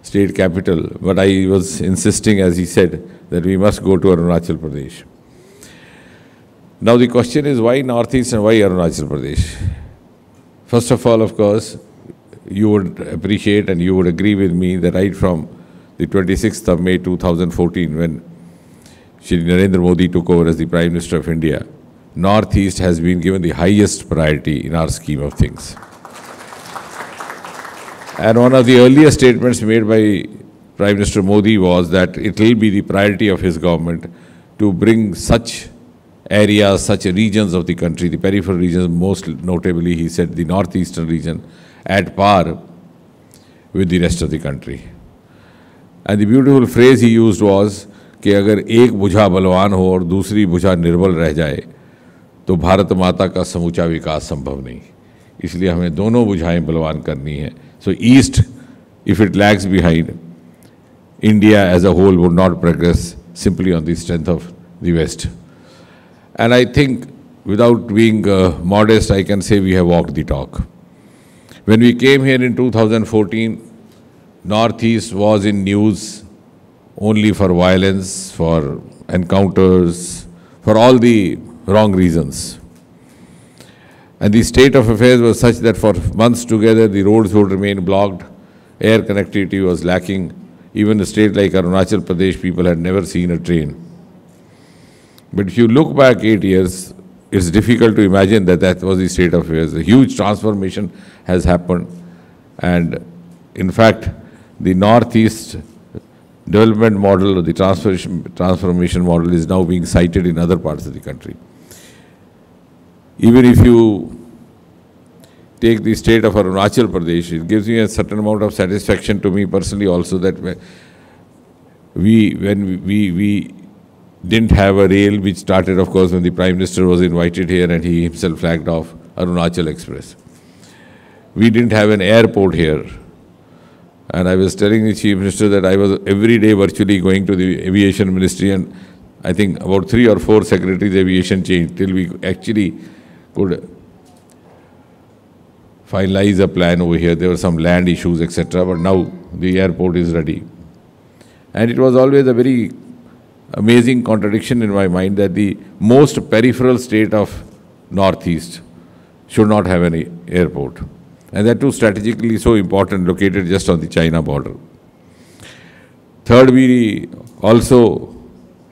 state capital. But I was insisting, as he said, that we must go to Arunachal Pradesh. Now the question is, why Northeast and why Arunachal Pradesh? First of all, of course, you would appreciate and you would agree with me that right from the 26th of May 2014, when Shri Narendra Modi took over as the Prime Minister of India, Northeast has been given the highest priority in our scheme of things. And one of the earlier statements made by Prime Minister Modi was that it will be the priority of his government to bring such areas, such regions of the country, the peripheral regions, most notably, he said, the northeastern region, at par with the rest of the country. And the beautiful phrase he used was कि अगर एक भुजा बलवान हो और दूसरी भुजा निर्बल रह जाए तो भारत माता का समूचा विकास संभव नहीं. इसलिए हमें दोनों भुजाएं बलवान करनी है. So East, if it lags behind, India as a whole would not progress simply on the strength of the West. And I think, without being modest, I can say we have walked the talk. When we came here in 2014, Northeast was in news only for violence, for encounters, for all the wrong reasons. And the state of affairs was such that for months together the roads would remain blocked, air connectivity was lacking. Even a state like Arunachal Pradesh, people had never seen a train. But if you look back 8 years, it's difficult to imagine that that was the state of affairs. A huge transformation has happened. And in fact, the Northeast development model, or the transformation model, is now being cited in other parts of the country. Even if you take the state of Arunachal Pradesh, it gives me a certain amount of satisfaction to me personally also that when we didn't have a rail, which started, of course, when the Prime Minister was invited here and he himself flagged off Arunachal Express. We didn't have an airport here. And I was telling the Chief Minister that I was every day virtually going to the Aviation Ministry, and I think about 3 or 4 secretaries of aviation changed till we actually could finalize a plan over here. There were some land issues, etc. But now the airport is ready. And it was always a very amazing contradiction in my mind that the most peripheral state of Northeast should not have any airport. And that too strategically so important, located just on the China border. Third, we also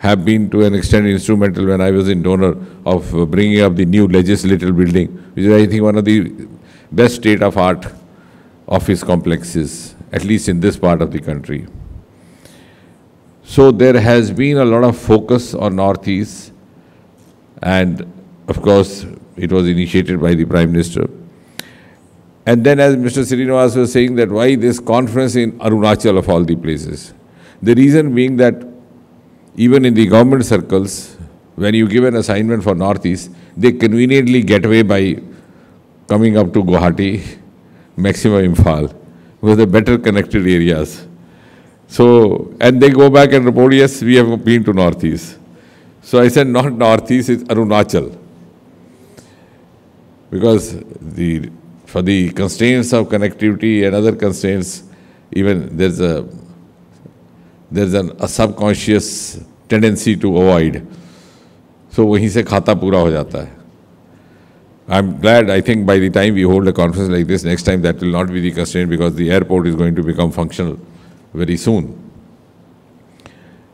have been to an extent instrumental when I was in donor of bringing up the new legislative building, which is I think one of the best state-of-art office complexes, at least in this part of the country. So there has been a lot of focus on Northeast, and of course it was initiated by the Prime Minister. And then as Mr. Srinivas was saying, that why this conference in Arunachal of all the places? The reason being that even in the government circles, when you give an assignment for Northeast, they conveniently get away by coming up to Guwahati, maximum Imphal, with the better connected areas. So, and they go back and report, yes, we have been to Northeast. So I said, not Northeast, it's Arunachal. Because for the constraints of connectivity and other constraints, even there's a subconscious tendency to avoid. So wahi se khata pura ho jata hai. I'm glad, I think by the time we hold a conference like this, next time that will not be the constraint, because the airport is going to become functional very soon.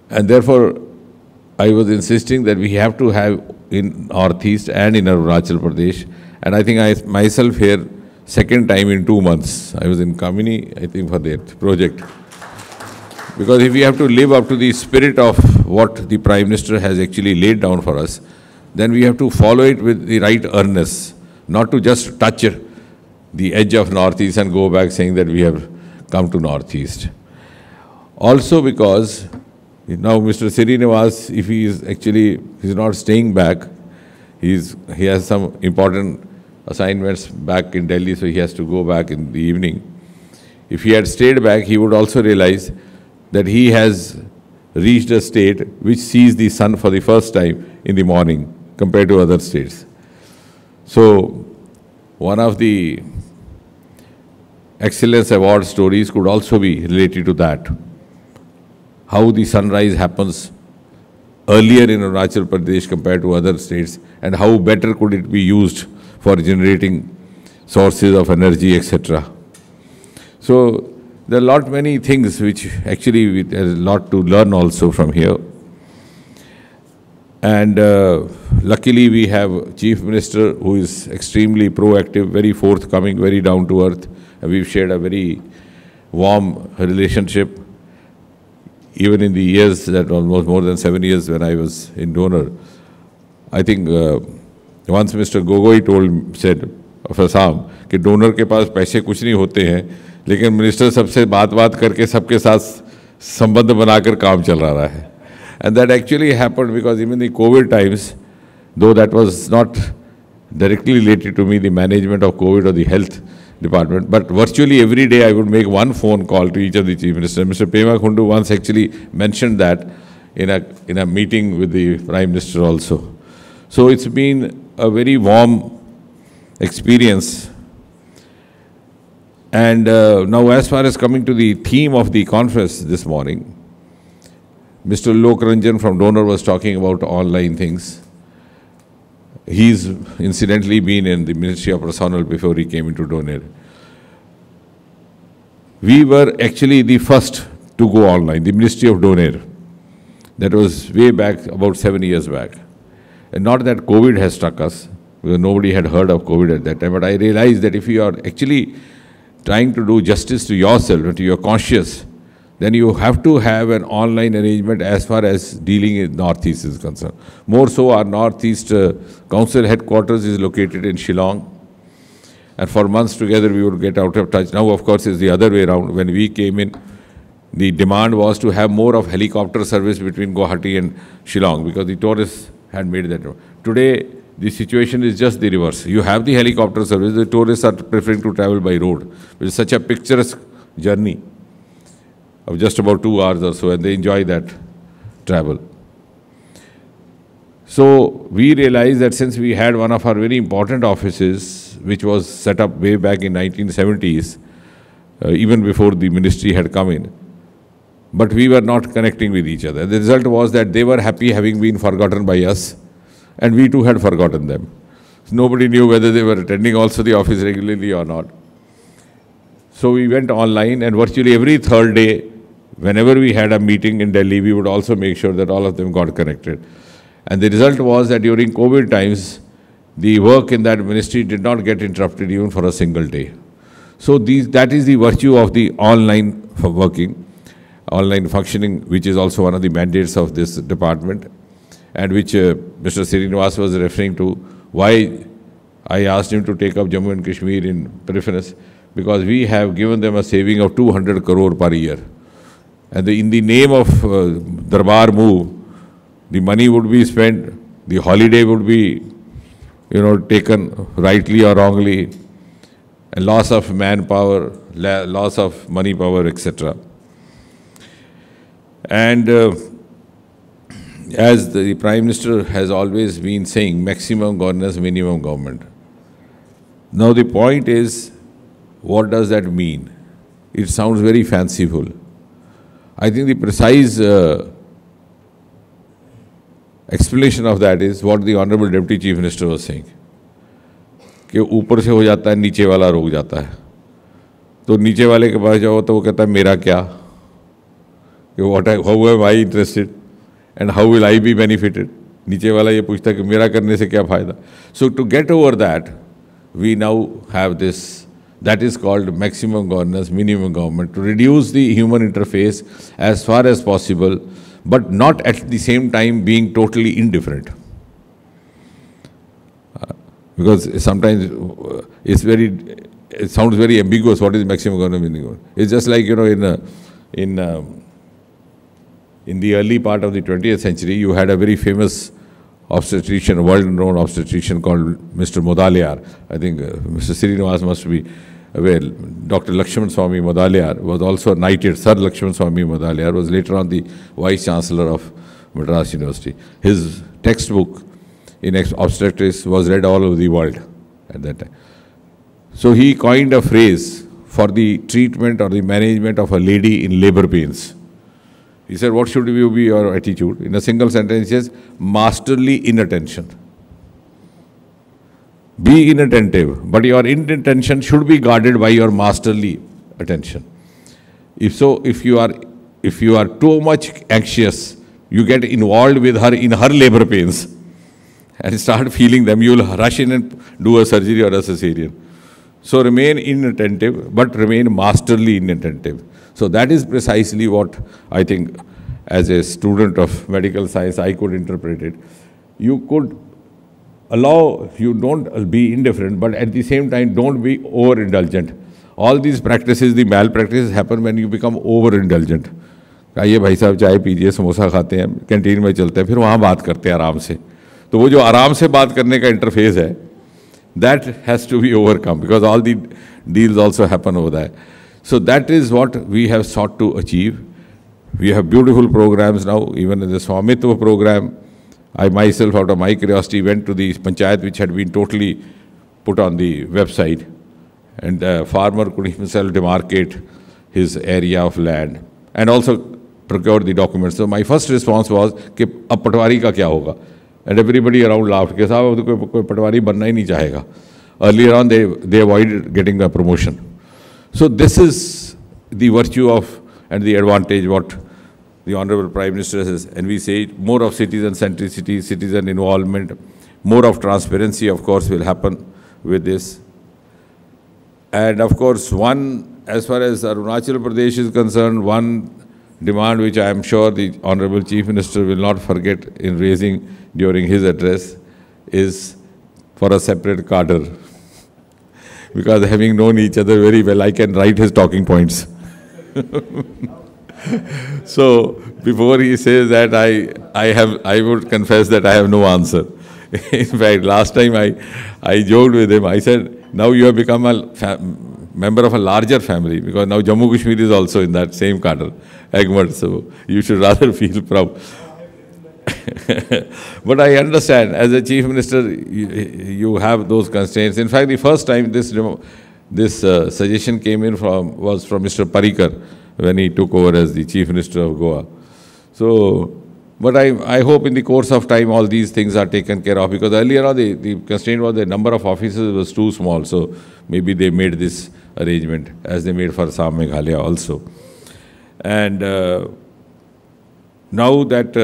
And therefore, I was insisting that we have to have in Northeast and in Arunachal Pradesh. And I think I myself here, second time in 2 months, I was in Kamini, I think for that project. Because if we have to live up to the spirit of what the Prime Minister has actually laid down for us, then we have to follow it with the right earnestness, not to just touch the edge of Northeast and go back saying that we have come to Northeast. Also because now Mr. Srinivas, if he is actually, he's not staying back, he has some important assignments back in Delhi, so he has to go back in the evening. If he had stayed back, he would also realize that he has reached a state which sees the sun for the first time in the morning compared to other states. So one of the Excellence Award stories could also be related to that. How the sunrise happens earlier in Arunachal Pradesh compared to other states, and how better could it be used for generating sources of energy, etc. So there are many things which actually there's a lot to learn also from here. And luckily we have Chief Minister who is extremely proactive, very forthcoming, very down to earth. And we've shared a very warm relationship. Even in the years that almost more than 7 years when I was in donor, I think once Mr. Gogoi said of Assam कि donor के पास पैसे कुछ नहीं होते हैं, लेकिन minister सबसे बात करके सबके साथ संबंध बनाकर काम चल रहा है. And that actually happened because even the COVID times, though that was not directly related to me, the management of COVID or the health department, but virtually every day I would make one phone call to each of the chief ministers. Mr. Pema Khundu once actually mentioned that in a meeting with the Prime Minister also. So it's been a very warm experience. And now as far as coming to the theme of the conference this morning, Mr. Lok Ranjan from Donor was talking about online things. He's incidentally been in the Ministry of Personnel before he came into Donor. We were actually the first to go online, the Ministry of Donor. That was way back, about 7 years back. And not that COVID has struck us, because nobody had heard of COVID at that time, but I realized that if you are actually trying to do justice to yourself and to your conscience, then you have to have an online arrangement as far as dealing in Northeast is concerned. More so, our Northeast Council headquarters is located in Shillong. And for months together, we would get out of touch. Now, of course, it's the other way around. When we came in, the demand was to have more of helicopter service between Guwahati and Shillong, because the tourists had made that. Today, the situation is just the reverse. You have the helicopter service, the tourists are preferring to travel by road, which is such a picturesque journey of just about 2 hours or so, and they enjoy that travel. So we realized that since we had one of our very important offices, which was set up way back in 1970s, even before the ministry had come in, but we were not connecting with each other. The result was that they were happy having been forgotten by us, and we too had forgotten them. So nobody knew whether they were attending also the office regularly or not. So we went online, and virtually every third day whenever we had a meeting in Delhi, we would also make sure that all of them got connected. And the result was that during COVID times, the work in that ministry did not get interrupted even for a single day. So that is the virtue of the online working, online functioning, which is also one of the mandates of this department, and which Mr. Srinivas was referring to, why I asked him to take up Jammu and Kashmir in preference, because we have given them a saving of 200 crore per year. And in the name of Darbar move, the money would be spent, the holiday would be, taken rightly or wrongly, and loss of manpower, loss of money power, etc. And as the Prime Minister has always been saying, maximum governance, minimum government. Now the point is, what does that mean? It sounds very fanciful. I think the precise explanation of that is what the Honorable Deputy Chief Minister was saying. कि ऊपर से हो जाता है, नीचे वाला रुक जाता है. तो नीचे वाले के पास जाओ तो वो कहता है मेरा क्या? कि how am I interested and how will I be benefited? नीचे वाला ये पूछता है कि मेरा करने से क्या फायदा? So to get over that, we now have this, that is called maximum governance, minimum government, to reduce the human interface as far as possible, but not at the same time being totally indifferent. Because sometimes it sounds very ambiguous, what is maximum governance, minimum governance. It's just like, in the early part of the 20th century, you had a very famous obstetrician, world-renowned obstetrician called Mr. Mudaliar. I think Mr. Srinivas must be aware. Dr. Lakshman Swami Mudaliar was also knighted. Sir Lakshman Swami Mudaliar was later on the Vice Chancellor of Madras University. His textbook in obstetrics was read all over the world at that time. So he coined a phrase for the treatment or the management of a lady in labor pains. He said, what should be your attitude? In a single sentence, he says, masterly inattention. Be inattentive, but your inattention should be guarded by your masterly attention. If so, if you are too much anxious, you get involved with her in her labor pains and start feeling them, you will rush in and do a surgery or a cesarean. So remain inattentive, but remain masterly inattentive. So that is precisely what I think, as a student of medical science, I could interpret it. You could allow, you don't be indifferent, but at the same time, don't be overindulgent. All these practices, the malpractices happen when you become overindulgent. आइए भाई साहब चाय पीजिए, समोसा खाते हैं, canteen में चलते हैं, फिर वहाँ बात करते हैं आराम से. तो वो जो आराम से बात करने का इंटरफेस है, that has to be overcome, because all the deals also happen over there. So that is what we have sought to achieve. We have beautiful programs now, even in the Swamitva program. I myself, out of my curiosity, went to the panchayat which had been totally put on the website, and the farmer could himself demarcate his area of land and also procure the documents. So my first response was, कि अब पटवारी का क्या होगा? And everybody around laughed, कि साहब अब कोई पटवारी बनना ही नहीं चाहेगा. Earlier on, they avoided getting a promotion. So this is the virtue of and the advantage what the Honorable Prime Minister says, and we say more of citizen centricity, citizen involvement, more of transparency, of course, will happen with this. And of course, as far as Arunachal Pradesh is concerned, one demand which I am sure the Honorable Chief Minister will not forget in raising during his address is for a separate cadre. Because having known each other very well, I can write his talking points. So before he says that, I would confess that I have no answer. In fact, last time I joked with him. I said, now you have become a member of a larger family, because now Jammu Kashmir is also in that same cadre, Egmont. So you should rather feel proud. But I understand, as a Chief Minister, you have those constraints. In fact, the first time this suggestion came in was from Mr. Parrikar, when he took over as the Chief Minister of Goa. So, but I hope in the course of time all these things are taken care of, because earlier on the constraint was the number of offices was too small. So maybe they made this arrangement, as they made for Assam, Meghalaya also. And now that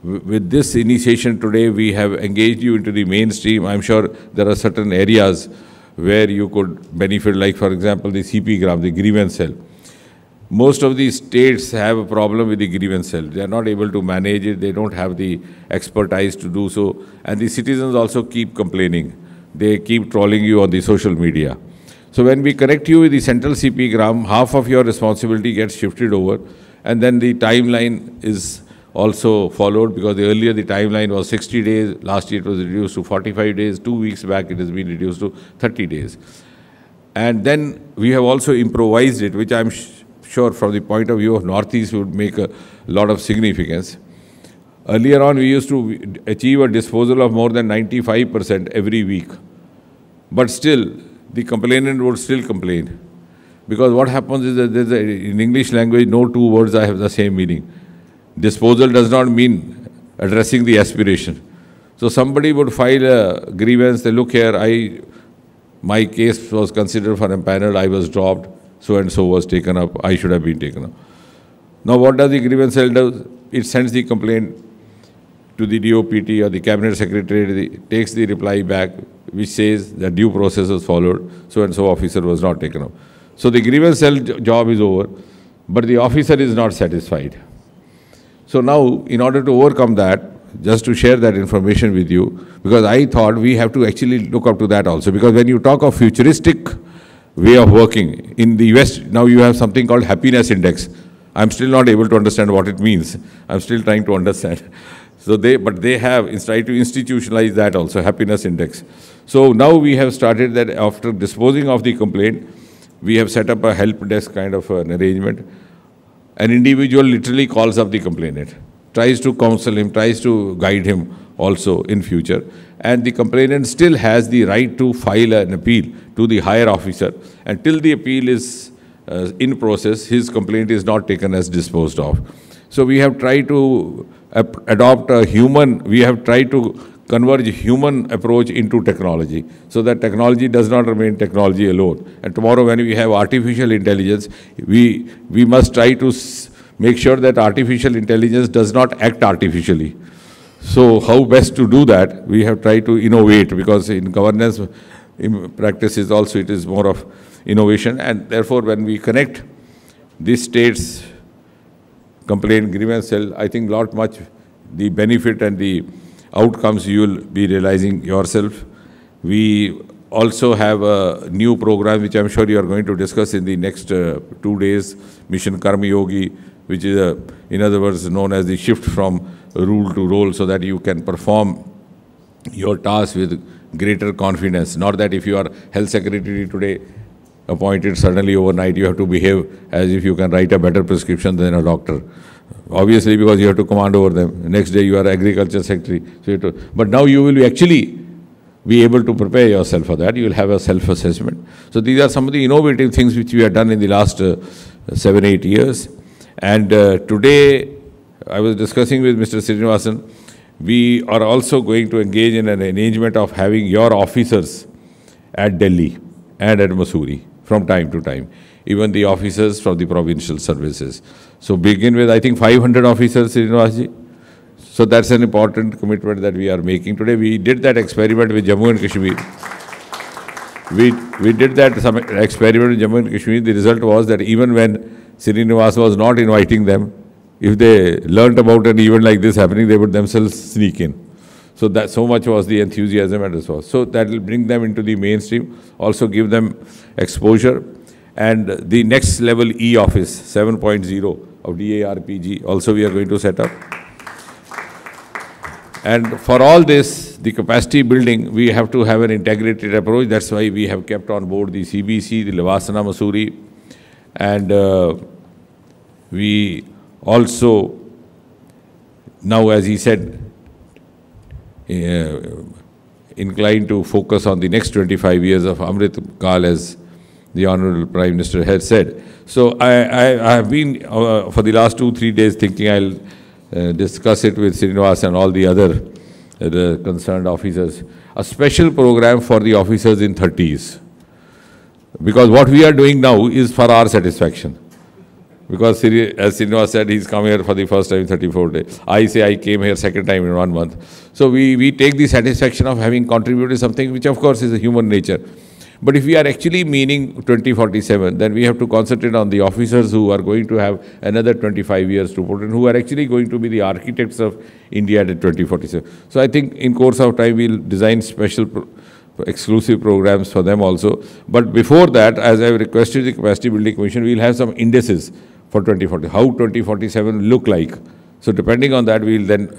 with this initiation today, we have engaged you into the mainstream. I'm sure there are certain areas where you could benefit, like for example, the CP Gram, the grievance cell. Most of these states have a problem with the grievance cell. They are not able to manage it. They don't have the expertise to do so. And the citizens also keep complaining. They keep trolling you on the social media. So when we connect you with the central CP Gram, half of your responsibility gets shifted over. And then the timeline is also followed, because earlier the timeline was 60 days. Last year it was reduced to 45 days. 2 weeks back it has been reduced to 30 days. And then we have also improvised it, which I'm sure from the point of view of Northeast would make a lot of significance. Earlier on, we used to achieve a disposal of more than 95% every week. But still, the complainant would still complain. Because what happens is that in English language, no two words have the same meaning. Disposal does not mean addressing the aspiration. So somebody would file a grievance, they look here, my case was considered for empanel, I was dropped, so-and-so was taken up, I should have been taken up. Now what does the grievance cell do? It sends the complaint to the DOPT or the Cabinet Secretary, takes the reply back, which says that due process was followed, so-and-so officer was not taken up. So the grievance cell job is over, but the officer is not satisfied. So now, in order to overcome that, just to share that information with you, because I thought we have to actually look up to that also. Because when you talk of futuristic way of working, in the West, now you have something called happiness index. I'm still not able to understand what it means. I'm still trying to understand. So but they have tried to institutionalize that also, happiness index. So now we have started that after disposing of the complaint, we have set up a help desk kind of an arrangement. An individual literally calls up the complainant, tries to counsel him, tries to guide him also in future. And the complainant still has the right to file an appeal to the higher officer. Until the appeal is in process, his complaint is not taken as disposed of. So we have tried to adopt a we have tried to converge human approach into technology, so that technology does not remain technology alone. And tomorrow when we have artificial intelligence, we must try to make sure that artificial intelligence does not act artificially. So how best to do that? We have tried to innovate, because in governance practices also it is more of innovation. And therefore when we connect this state's complaint grievance cell, I think much the benefit and the outcomes you will be realizing yourself. We also have a new program which I'm sure you are going to discuss in the next 2 days, Mission Karma Yogi, which is in other words known as the shift from rule to role, so that you can perform your tasks with greater confidence. Not that if you are health secretary today, appointed suddenly overnight, you have to behave as if you can write a better prescription than a doctor. Obviously, because you have to command over them. Next day you are agriculture secretary. So but now you will actually be able to prepare yourself for that. You will have a self-assessment. So these are some of the innovative things which we have done in the last 7-8 years. And today, I was discussing with Mr. Srinivasan, we are also going to engage in an arrangement of having your officers at Delhi and at Mussoorie from time to time, even the officers from the provincial services. So begin with, I think, 500 officers, Srinivasji. So that's an important commitment that we are making today. We did that experiment with Jammu and Kashmir. We did that experiment with Jammu and Kashmir. The result was that even when Srinivas was not inviting them, if they learnt about an event like this happening, they would themselves sneak in. So that so much was the enthusiasm and resource. So that will bring them into the mainstream, also give them exposure. And the next level e-office 7.0 of DARPG also we are going to set up. And for all this, the capacity building, we have to have an integrated approach. That's why we have kept on board the CBC, the Levasana Mussoorie, and we also, now as he said, inclined to focus on the next 25 years of Amrit Kal, as the Honorable Prime Minister has said. So I have been, for the last 2-3 days, thinking I'll discuss it with Srinivas and all the other concerned officers. A special program for the officers in 30s. Because what we are doing now is for our satisfaction. because as Srinivas said, he's come here for the first time in 34 days. I say I came here second time in 1 month. So we take the satisfaction of having contributed something which of course is a human nature. But if we are actually meaning 2047, then we have to concentrate on the officers who are going to have another 25 years to put in, who are actually going to be the architects of India at 2047. So I think in course of time, we'll design special exclusive programs for them also. But before that, as I have requested the Capacity Building Commission, we'll have some indices for 2040, how 2047 will look like. So depending on that, we'll then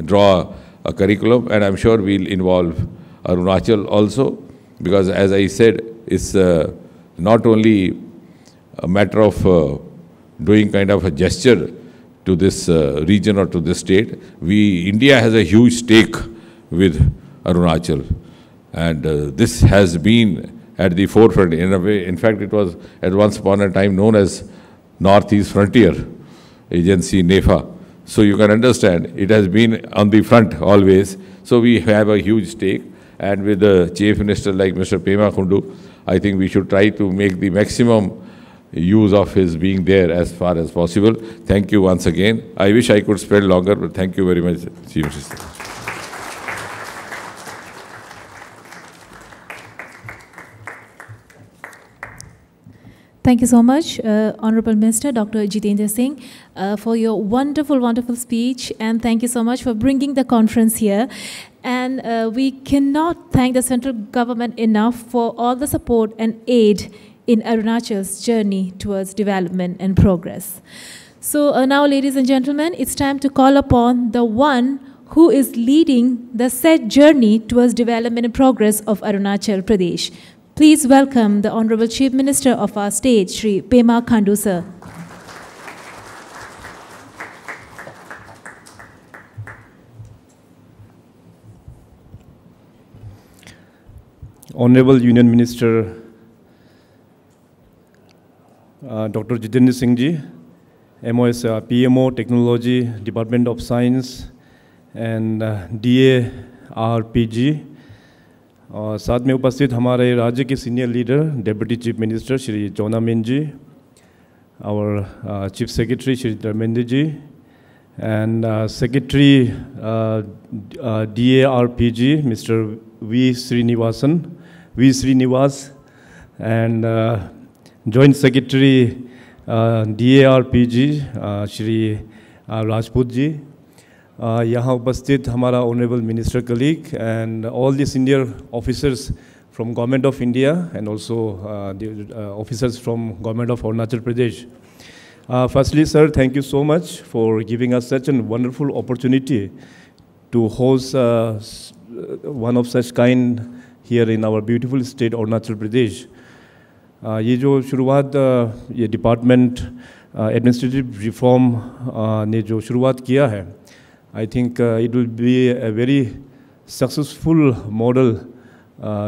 draw a curriculum, and I'm sure we'll involve Arunachal also, because as I said, it's not only a matter of doing kind of a gesture to this region or to this state. India has a huge stake with Arunachal, and this has been at the forefront in a way. In fact, it was at once upon a time known as Northeast Frontier Agency, NEFA. So you can understand, it has been on the front always. So we have a huge stake. And with the Chief Minister like Mr. Pema Khandu, I think we should try to make the maximum use of his being there as far as possible. Thank you once again. I wish I could spend longer, but thank you very much, Chief Minister. Thank you so much, Honorable Minister Dr. Jitendra Singh, for your wonderful, wonderful speech, and thank you so much for bringing the conference here. And we cannot thank the central government enough for all the support and aid in Arunachal's journey towards development and progress. So now, ladies and gentlemen, it's time to call upon the one who is leading the said journey towards development and progress of Arunachal Pradesh. Please welcome the Honorable Chief Minister of our state, Shri Pema Khandu, sir. Honorable Union Minister Dr. Jitendra Singh ji, MOS PMO Technology, Department of Science, and DARPG, और साथ में उपस्थित हमारे राज्य के senior leader deputy chief minister Shri Chowna Mein ji, और chief secretary Shri Dharmendra ji, and secretary DARPG Mr. V. Srinivas, and Joint Secretary DARPG Shri Rajput ji, यहाँ उपस्थित हमारा honourable minister colleague and all the senior officers from Government of India and also the officers from Government of Arunachal Pradesh. Firstly, sir, thank you so much for giving us such a wonderful opportunity to host one of such kind here in our beautiful state Arunachal Pradesh. ये जो शुरुआत ये department administrative reform ने जो शुरुआत किया है, I think it will be a very successful model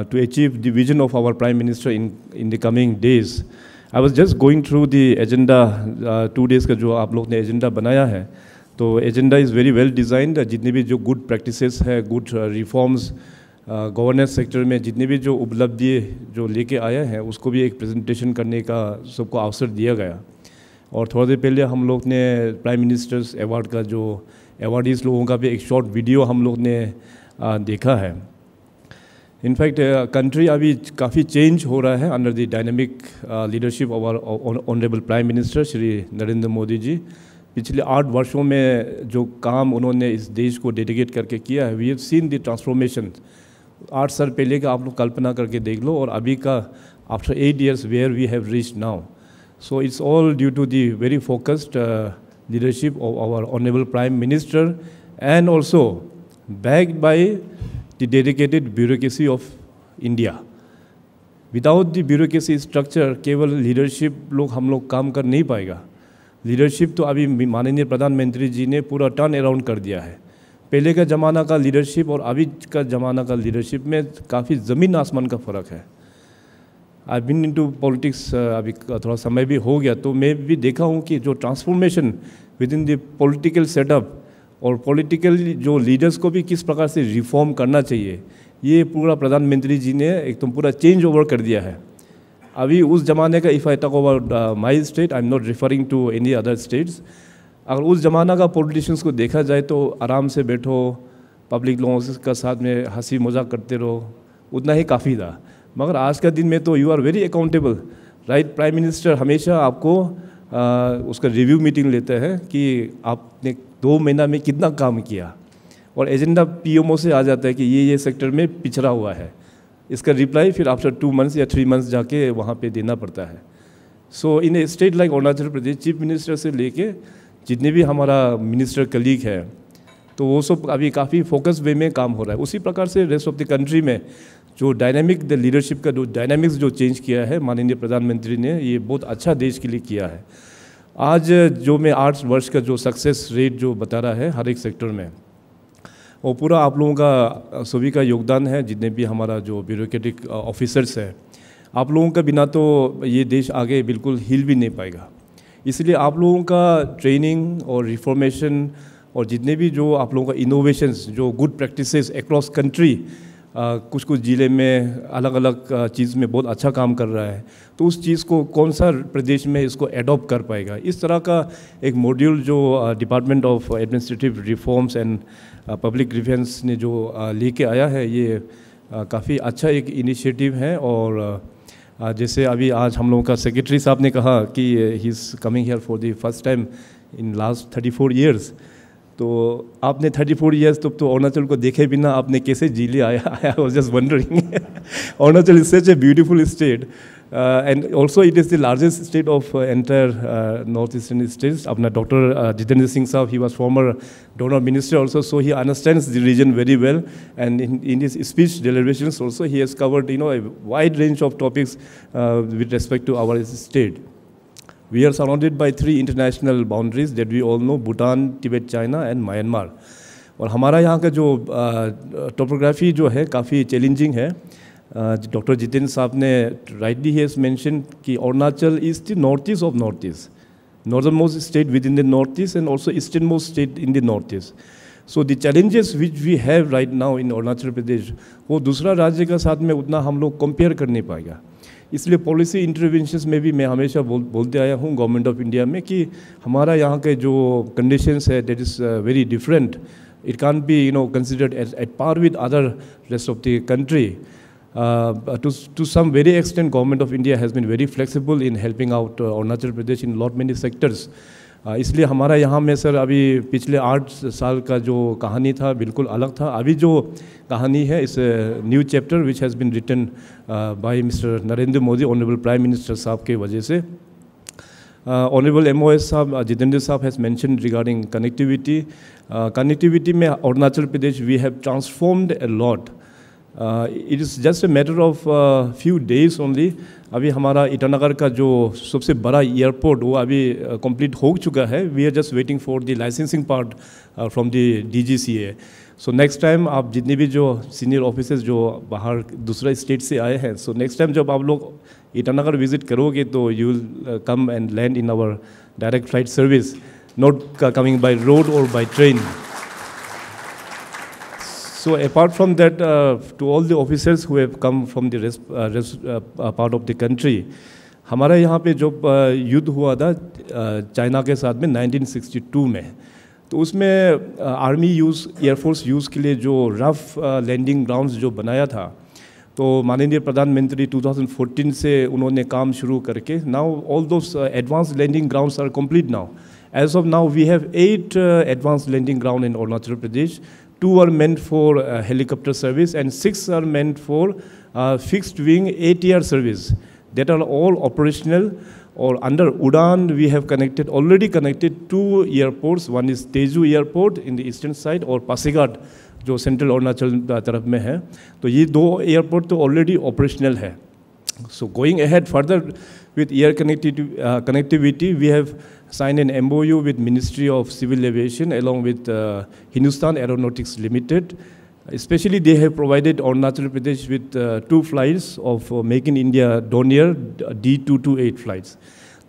to achieve the vision of our Prime Minister in the coming days. I was just going through the agenda 2 days का जो आप लोग ने agenda बनाया है, तो agenda is very well designed. जितने भी जो good practices है, good reforms, गवर्नेंस सेक्टर में जितने भी जो उपलब्धि जो लेके आए हैं, उसको भी एक प्रेजेंटेशन करने का सबको अवसर दिया गया. और थोड़ा देर पहले हम लोग ने प्राइम मिनिस्टर्स अवार्ड का जो अवार्डीज़ लोगों का भी एक शॉर्ट वीडियो हम लोग ने देखा है. इनफैक्ट कंट्री अभी काफ़ी चेंज हो रहा है under the dynamic leadership of our honourable prime minister Shri Narendra Modi ji. पिछले 8 वर्षों में जो काम उन्होंने इस देश को डेडिकेट करके किया है, we have seen the transformation. 8 साल पहले का आप लोग कल्पना करके देख लो और अभी का after 8 years where we have reached now. So it's all due to the very focused leadership of our Honorable Prime Minister and also backed by the dedicated bureaucracy of India. Without the bureaucracy structure, केवल leadership हम लोग काम कर नहीं पाएगा. Leadership तो अभी माननीय प्रधानमंत्री जी ने पूरा टर्न अराउंड कर दिया है. पहले का ज़माना का leadership और अभी का ज़माना का leadership में काफ़ी ज़मीन आसमान का फ़र्क है. I've been into politics अभी थोड़ा समय भी हो गया, तो मैं भी देखा हूँ कि जो transformation with in the political setup और पॉलिटिकल जो लीडर्स को भी किस प्रकार से रिफॉर्म करना चाहिए, ये पूरा प्रधानमंत्री जी ने एकदम पूरा चेंज ओवर कर दिया है. अभी उस ज़माने का if I talk about my state, I am not referring to any other states, अगर उस ज़माना का पॉलिटिशियंस को देखा जाए तो आराम से बैठो, पब्लिक लोगों का साथ में हंसी मजाक करते रहो, उतना ही काफ़ी था। मगर आज का दिन में तो you are very accountable, right. Prime minister हमेशा आपको उसका रिव्यू मीटिंग लेता है कि आपने 2 महीना में कितना काम किया, और एजेंडा पीएमओ से आ जाता है कि ये सेक्टर में पिछड़ा हुआ है। इसका रिप्लाई फिर आफ्टर 2 मंथ्स या 3 मंथ्स जाके वहाँ पे देना पड़ता है। सो इन ए state like Arunachal Pradesh, chief minister से लेके जितने भी हमारा मिनिस्टर कलीग है, तो वो सब अभी काफ़ी फोकस वे में काम हो रहा है। उसी प्रकार से रेस्ट ऑफ द कंट्री में जो डायनामिक द लीडरशिप का जो डायनामिक्स जो चेंज किया है माननीय प्रधानमंत्री ने, ये बहुत अच्छा देश के लिए किया है। आज जो मैं 8 वर्ष का जो सक्सेस रेट जो बता रहा है हर एक सेक्टर में, वो पूरा आप लोगों का सभी का योगदान है, जितने भी हमारा जो ब्यूरोक्रेटिक ऑफिसर्स है। आप लोगों का बिना तो ये देश आगे बिल्कुल हिल भी नहीं पाएगा। इसलिए आप लोगों का ट्रेनिंग और रिफॉर्मेशन और जितने भी जो आप लोगों का इनोवेशंस, जो गुड प्रैक्टिसेस अक्रॉस कंट्री, कुछ कुछ ज़िले में अलग अलग चीज़ में बहुत अच्छा काम कर रहा है, तो उस चीज़ को कौन सा प्रदेश में इसको एडॉप्ट कर पाएगा, इस तरह का एक मॉड्यूल जो department of administrative reforms and public grievance ने जो लेके आया है, ये काफ़ी अच्छा एक इनिशिएटिव है। और जैसे अभी आज हम लोगों का सेक्रेटरी साहब ने कहा कि he is coming here for the first time in last 34 years, तो आपने 34 ईयर्स तो अरुणाचल को देखे बिना आपने कैसे जी लिया? I was just wondering. Arunachal is such a beautiful state and also it is the largest state of entire north eastern states. अपना डॉक्टर जितेंद्र सिंह साहब, he was former donor minister also, so he understands the region very well, and in his speech deliberations also he has covered a wide range of topics with respect to our state. We are surrounded by 3 international boundaries that we all know: Bhutan, Tibet, China and Myanmar. और हमारा यहाँ का जो topography जो है काफ़ी challenging है। Doctor Jitendra साहब ने राइटली हैज़ मेंशन कि Arunachal is the north east of north east, northern most state within the north east and also eastern most state in the north east. So the challenges which we have right now in Arunachal Pradesh, वो दूसरा राज्य के साथ में उतना हम लोग compare कर नहीं पाएगा। इसलिए पॉलिसी इंटरवेंशंस में भी मैं हमेशा बोलते आया हूँ गवर्नमेंट ऑफ इंडिया में कि हमारा यहाँ के जो कंडीशंस है that is very different, it can be considered at par with other rest of the country. To some very extent government of India has been very flexible in helping out Arunachal Pradesh in lot many sectors. इसलिए हमारा यहाँ में sir अभी पिछले 8 साल का जो कहानी था बिल्कुल अलग था। अभी जो कहानी है इस new chapter which has been written by mister Narendra Modi, honourable prime minister साहब के वजह से। ऑनरेबल MOS साहब जितेंद्र साहब has mention regarding connectivity. Connectivity में Arunachal Pradesh we have transformed a lot. It is just a matter of few days only. अभी हमारा ईटानगर का जो सबसे बड़ा एयरपोर्ट वो अभी कंप्लीट हो चुका है। We are just waiting for the licensing part from the DGCA। So next time आप जितने भी जो सीनियर ऑफिसर्स जो बाहर दूसरा स्टेट से आए हैं, सो नेक्स्ट टाइम जब आप लोग ईटानगर विजिट करोगे तो you will come and land in our direct flight service, not coming by road और by train. So apart from that, to all the officers who have come from the rest part of the country, हमारा यहाँ पे जो युद्ध हुआ था China के साथ में 1962 में, तो उसमें आर्मी यूज़, एयरफोर्स यूज़ के लिए जो रफ लैंडिंग ग्राउंड्स जो बनाया था, तो माननीय प्रधानमंत्री 2014 से उन्होंने काम शुरू करके now all those advance landing grounds are complete now. As of now we have 8 advance landing ground in Arunachal Pradesh. 2 are meant for helicopter service and 6 are meant for fixed wing ATR service that are all operational. Or under Udan we have already connected 2 airports. One is Tezu Airport in the eastern side और पासीघाट जो central Arunachal तरफ में है, तो ये 2 airport तो already operational है। So going ahead further with air connectivity, we have signed an MOU with Ministry of Civil Aviation along with Hindustan Aeronautics Limited. Especially they have provided Arunachal Pradesh with 2 flights of Make in India Dornier D228 flights.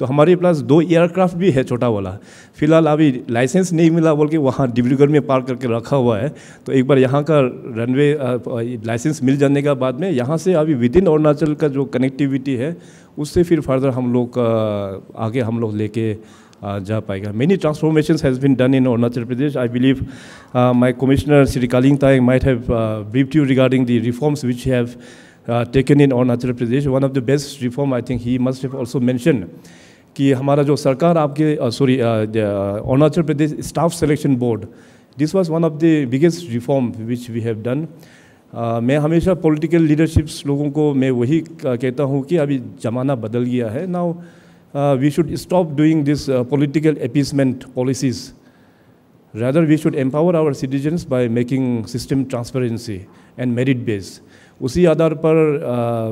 तो हमारे पास 2 aircraft भी है छोटा वाला, फिलहाल अभी licence नहीं मिला बोल के वहाँ डिब्रूगढ़ में पार्क करके रखा हुआ है। तो एक बार यहाँ का रनवे लाइसेंस मिल जाने का बाद में यहाँ से अभी विद इन अरुणाचल का जो कनेक्टिविटी है उससे फिर फर्दर हम लोग आगे हम लोग लेके जा पाएगा। Many transformations has been done in Arunachal Pradesh. I believe my commissioner Sri Kaling Taeng might have briefed you regarding the reforms which have taken in Arunachal Pradesh. One of the best reform I think he must have also mentioned कि हमारा जो सरकार आपके Arunachal Pradesh staff selection board, this was one of the biggest reform which we have done. मैं हमेशा political leaderships लोगों को मैं वही कहता हूँ कि अभी ज़माना बदल गया है। Now we should stop doing this political appeasement policies. Rather, we should empower our citizens by making system transparency and merit based. उसी आधार पर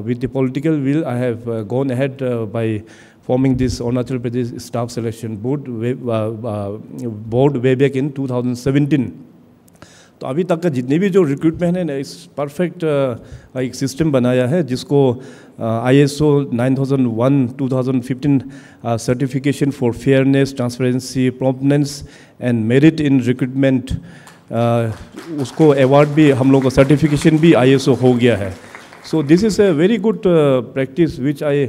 with the political will, I have gone ahead by forming this Arunachal Pradesh Staff Selection Board way back in 2017. तो अभी तक का जितने भी जो रिक्रूटमेंट है ना, इस परफेक्ट एक सिस्टम बनाया है जिसको ISO 9001:2015 certification for fairness, transparency, promptness and merit in recruitment, उसको अवार्ड भी हम लोग का सर्टिफिकेशन भी ISO हो गया है। So this is a very good practice which I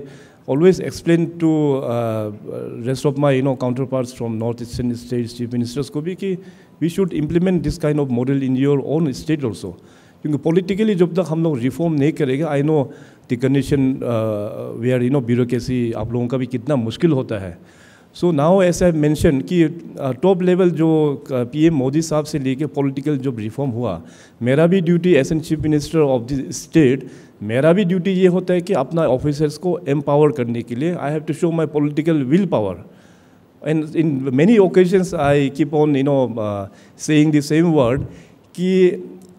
always explain to rest of my counterparts from northeastern states chief ministers को भी कि we should implement this kind of model in your own state also, क्योंकि politically जब तक हम लोग reform नहीं करेंगे, I know the condition where bureaucracy आप लोगों का भी कितना मुश्किल होता है। So now as I mentioned कि top level जो PM मोदी साहब से लेके political जो reform हुआ, मेरा भी duty as chief minister of the state, मेरा भी ड्यूटी ये होता है कि अपना ऑफिसर्स को एम्पावर करने के लिए I have to show my political will power. And in many occasions I keep on saying the same word कि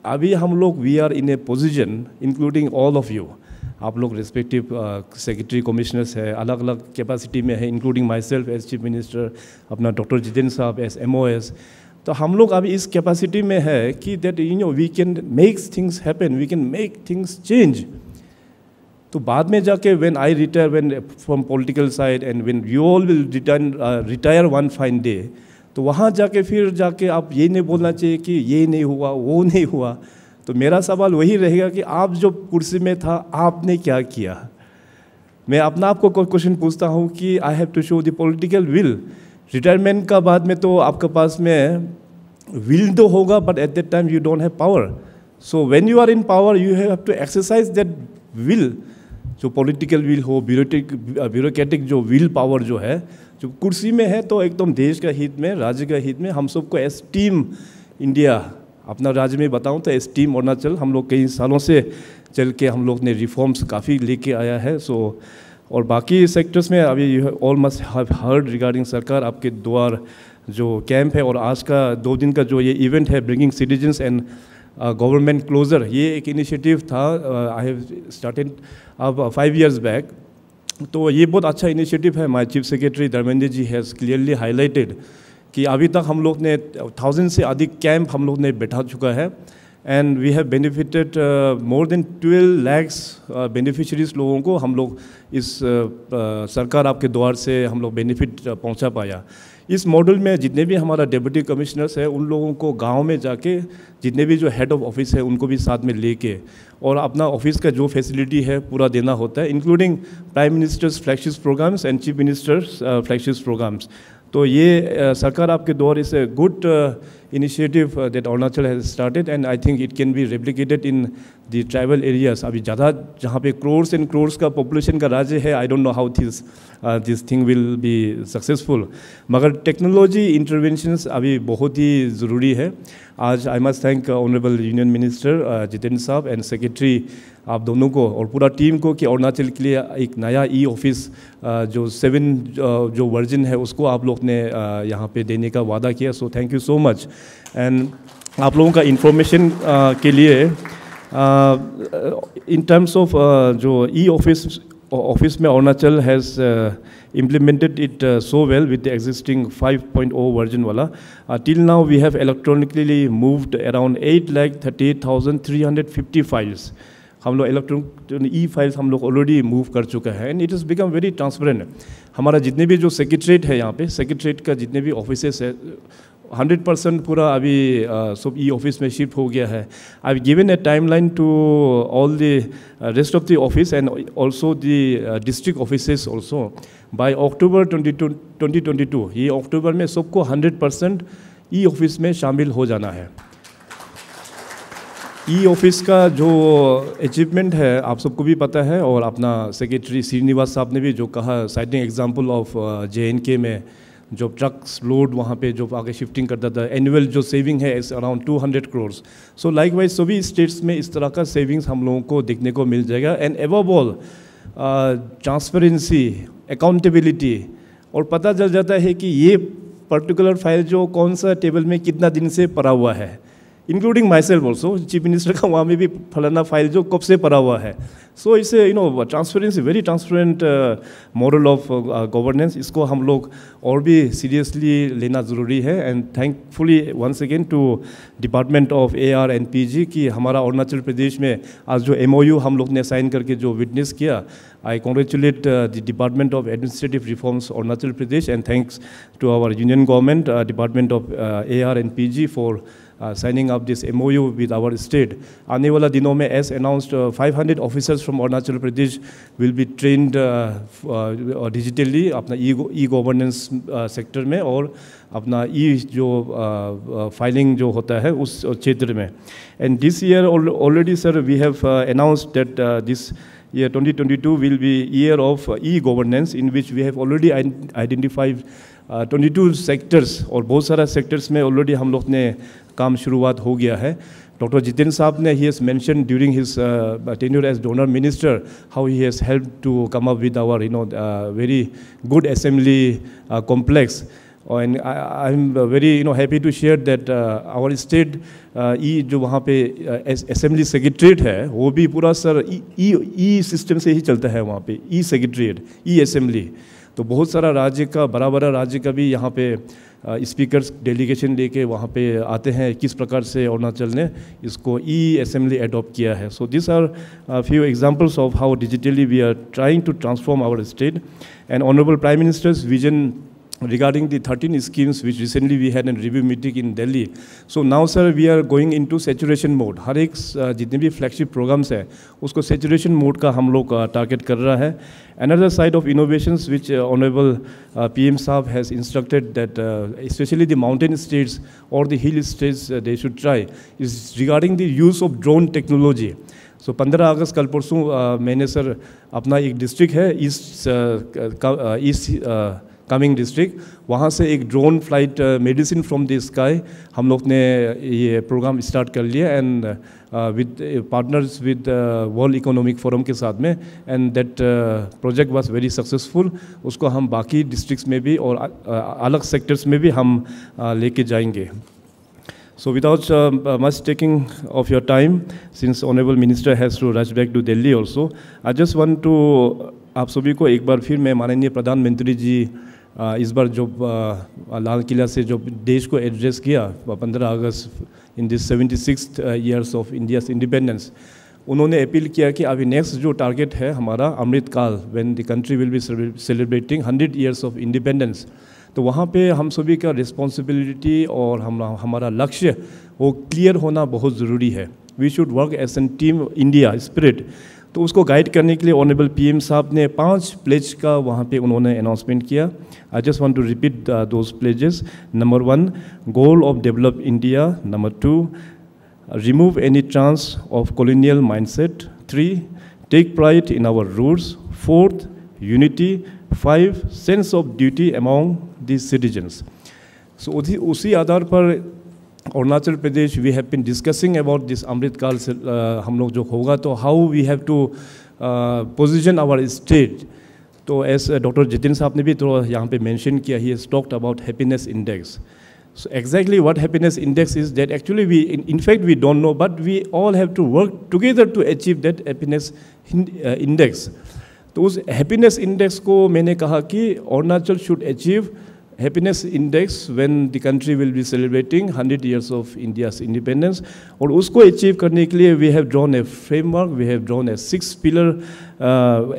अभी हम लोग we are in a position including all of you, आप लोग रिस्पेक्टिव सेक्रेटरी कमिश्नर्स है, अलग अलग capacity में है, including myself as chief minister, अपना डॉक्टर जितेंद्र साहब एज MOS। तो हम लोग अभी इस कैपेसिटी में है कि that we can make things happen, we can make things change. तो बाद में जाके when I retire when from political side and when you all will retire one fine day, तो वहाँ जाके फिर जाके आप ये नहीं बोलना चाहिए कि ये नहीं हुआ वो नहीं हुआ। तो मेरा सवाल वही रहेगा कि आप जो कुर्सी में था आपने क्या किया। मैं अपना आपको क्वेश्चन पूछता हूँ कि I have to show the political will. Retirement का बाद में तो आपके पास में विल तो होगा, but at that time you don't have power. So when you are in power you have to exercise that will, जो पॉलिटिकल विल हो, ब्यूरोक्रेटिक जो विल पावर जो है, जो कुर्सी में है, तो एकदम देश का हित में, राज्य का हित में हम सबको एस टीम इंडिया, अपना राज्य में बताऊं तो एस टीम अरुणाचल, हम लोग कई सालों से चल के हम लोग ने रिफॉर्म्स काफ़ी लेके आया है। सो और बाकी सेक्टर्स में अभी you all must have heard regarding सरकार आपके द्वार जो कैंप है और आज का 2 दिन का जो ये इवेंट है bringing citizens and government closer, ये एक इनिशिएटिव था आई हैव स्टार्टेड अब 5 years बैक। तो ये बहुत अच्छा इनिशिएटिव है। My chief secretary Dharmendra ji has clearly highlighted कि अभी तक हम लोग ने 1000 से अधिक कैंप हम लोग ने बैठा चुका है and we have benefited more than 12 lakhs beneficiaries लोगों को हम लोग इस सरकार आपके द्वार से हम लोग बेनिफिट पहुंचा पाया। इस मॉडल में जितने भी हमारा डिप्टी कमिश्नर्स है उन लोगों को गांव में जाके जितने भी जो हेड ऑफ ऑफिस है उनको भी साथ में लेके और अपना ऑफिस का जो फैसिलिटी है पूरा देना होता है, including prime minister's flagship programs and chief minister's flagship programs. तो ये सरकार आपके द्वार is a good initiative that Arunachal has started and I think it can be replicated in the tribal areas. अभी ज़्यादा जहाँ पे क्रोर्स एंड क्रोर्स का पॉपुलेशन का राज्य है, I don't know how this thing will be successful, मगर टेक्नोलॉजी इंटरवेंशंस अभी बहुत ही ज़रूरी है। आज I must thank honourable union minister Jitendra साहब एंड सेक्रेटरी आप दोनों को और पूरा टीम को कि अरुणाचल के लिए एक नया ई ऑफिस जो 7 जो वर्जन है उसको आप लोग ने यहाँ पे देने का वादा किया। So thank you so much. And आप लोगों का इंफॉर्मेशन के लिए इन टर्म्स ऑफ जो ई ऑफिस में Arunachal has implemented it so well with the existing 5.0 version wala. Till now we have electronically moved around 8,38,350 files. हम लोग इलेक्ट्रॉनिक ई files हम लोग ऑलरेडी मूव कर चुके हैं and it is become very transparent. हमारा जितने भी जो सेक्रेटरीट है यहाँ पे, सेक्रेटरीट का जितने भी ऑफिसेस है 100% पूरा अभी सब ई ऑफिस में शिफ्ट हो गया है. I given a timeline to all the rest of the office and also the district offices also. By October 2022 ये अक्टूबर में सबको 100% ई ऑफिस में शामिल हो जाना है. ई ऑफिस का जो अचीवमेंट है आप सबको भी पता है, और अपना सेक्रेटरी श्रीनिवास साहब ने भी जो कहा, साइटिंग एग्जांपल ऑफ JNK में जो ट्रक्स लोड वहाँ पे जो आगे शिफ्टिंग करता था, एनुअल जो सेविंग है इस अराउंड 200 करोड़. सो लाइकवाइज सभी स्टेट्स में इस तरह का सेविंग्स हम लोगों को देखने को मिल जाएगा. And above all transparency, accountability, और पता चल जाता है कि ये पर्टिकुलर फाइल जो कौन सा टेबल में कितना दिन से पड़ा हुआ है, including my self also. Chief minister का वहाँ में भी फलाना फाइल जो कब से पड़ा हुआ है. सो इसे transparency, very transparent model of governance, इसको हम लोग और भी सीरियसली लेना ज़रूरी है. And thankfully once again to department of AR and PG कि हमारा अरुणाचल प्रदेश में आज जो MOU हम लोग ने साइन करके जो विटनेस किया. I congratulate the Department of Administrative Reforms Arunachal Pradesh, and thanks to our union government, Department of AR and PG for signing up this MOU with our state. आने वाला दिनों में as announced 500 officers from Arunachal Pradesh will be trained digitally अपना e-governance sector में, और अपना जो filing जो होता है उस क्षेत्र में. And this year already sir we have announced that this year 2022 will be year of e-governance, in which we have already identified 22 sectors, और बहुत सारा sectors में already हम लोग ने काम शुरुआत हो गया है. Dr. Jiten साहब ने he has mentioned during his tenure as donor minister how he has helped to come up with our very good assembly complex. And I'm very happy to share that our state जो वहाँ पे assembly secretariat है वो भी पूरा sir ई system से ही चलता है. वहाँ पे ई सेक्रेटरीट, ई असेंबली, तो बहुत सारा राज्य का, बड़ा बड़ा राज्य का भी यहाँ पे स्पीकर्स डेलीगेशन लेके वहाँ पे आते हैं किस प्रकार से अरुणाचल ने इसको ई असेंबली अडॉप्ट किया है. So this are few examples of how digitally we are trying to transform our state. And honourable prime minister's vision regarding the 13 schemes which recently we had a review meeting in Delhi. So now sir we are going into saturation mode. हर एक जितने भी flagship programs है उसको saturation mode का हम लोग target कर रहा है. Another side of innovations which honorable PM साहब has instructed that especially the mountain states or the hill states they should try is regarding the use of drone technology. So 15 अगस्त कल परसों मैंने सर अपना एक district है east coming district, वहाँ से एक drone flight medicine from the sky हम लोग ने ये प्रोग्राम स्टार्ट कर लिया. And with partners with world economic forum के साथ में, and that project was very successful. उसको हम बाकी डिस्ट्रिक्ट्स में भी और अलग सेक्टर्स में भी हम लेके जाएंगे. So without much taking of your time, since Honorable Minister has to rush back to Delhi also, I just want to आप सभी को एक बार फिर मैं माननीय प्रधानमंत्री जी इस बार जो लाल किला से जो देश को एड्रेस किया 15 अगस्त in this 76th years of India's independence, उन्होंने अपील किया कि अभी नेक्स्ट जो टारगेट है हमारा अमृत काल, when the country will be celebrating 100 years of independence, तो वहाँ पे हम सभी का रिस्पॉन्सिबिलिटी और हमारा लक्ष्य वो क्लियर होना बहुत ज़रूरी है. We should work as an team India spirit. तो उसको गाइड करने के लिए ऑनरेबल PM साहब ने 5 प्लेज का वहाँ पे उन्होंने अनाउंसमेंट किया. I just want to repeat those pledges. Number 1, goal of develop India. Number 2, remove any chance of colonial mindset. 3, take pride in our roots. 4th, unity. 5, sense of duty among the citizens. So उसी आधार पर Arunachal Pradesh we have been discussing about this Amrit Kaal से हम लोग जो होगा तो how we have to position our state. तो एज डॉक्टर जितिन साहब ने भी तो यहाँ पे मेंशन किया, he has talked about happiness index. So exactly what happiness index is, that actually we in fact we don't know, but we all have to work together to achieve that happiness index. तो उस happiness index को मैंने कहा कि Arunachal should achieve happiness index when the country will be celebrating 100 years of India's independence. और उसको achieve करने के लिए we have drawn a framework, we have drawn a 6-pillar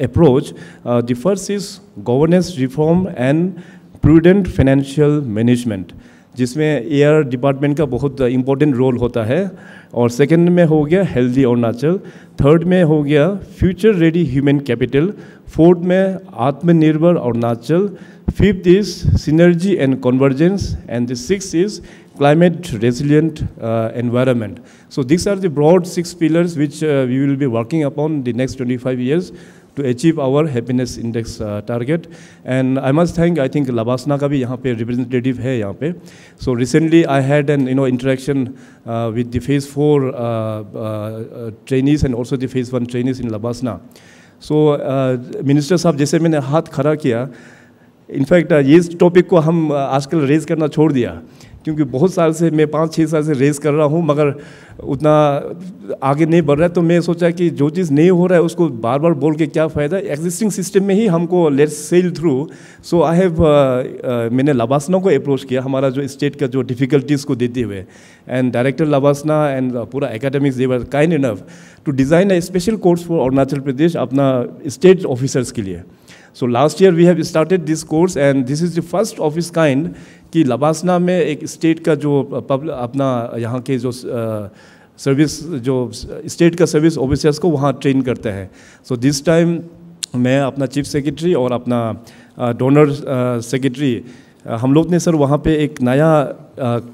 approach. The first is governance reform and prudent financial management, जिसमें air department का बहुत important role होता है. और सेकंड में हो गया हेल्दी अरुणाचल, थर्ड में हो गया future ready human capital, fourth में आत्मनिर्भर Arunachal, fifth is synergy and convergence, and the sixth is climate resilient environment. So these are the broad 6 pillars which we will be working upon the next 25 years to achieve our happiness index target. And I must thank, I think Labasna का भी यहाँ पे representative है यहाँ पे. So recently I had an interaction with the phase 4 trainees and also the phase 1 trainees in Labasna. So minister साहब जैसे मैंने हाथ खड़ा किया, इनफैक्ट ये टॉपिक को हम आजकल रेज करना छोड़ दिया, क्योंकि बहुत साल से मैं 5-6 साल से रेस कर रहा हूँ मगर उतना आगे नहीं बढ़ रहा है. तो मैं सोचा कि जो चीज़ नहीं हो रहा है उसको बार बार बोल के क्या फ़ायदा, एग्जिस्टिंग सिस्टम में ही हमको let's sail through. So I have मैंने लबासना को अप्रोच किया, हमारा जो स्टेट का जो डिफ़िकल्टीज़ को देते हुए, एंड डायरेक्टर लबासना एंड पूरा academics they were kind enough to design a special course for Arunachal Pradesh अपना स्टेट ऑफिसर्स के लिए. So last year we have started this course and this is the first of its kind कि लबासना में एक state का जो अपना यहाँ के जो सर्विस जो स्टेट का सर्विस ऑफिसर्स को वहाँ ट्रेन करते हैं. सो दिस टाइम मैं अपना चीफ सेक्रेटरी और अपना डोनर सेक्रेटरी हम लोग ने सर वहाँ पे एक नया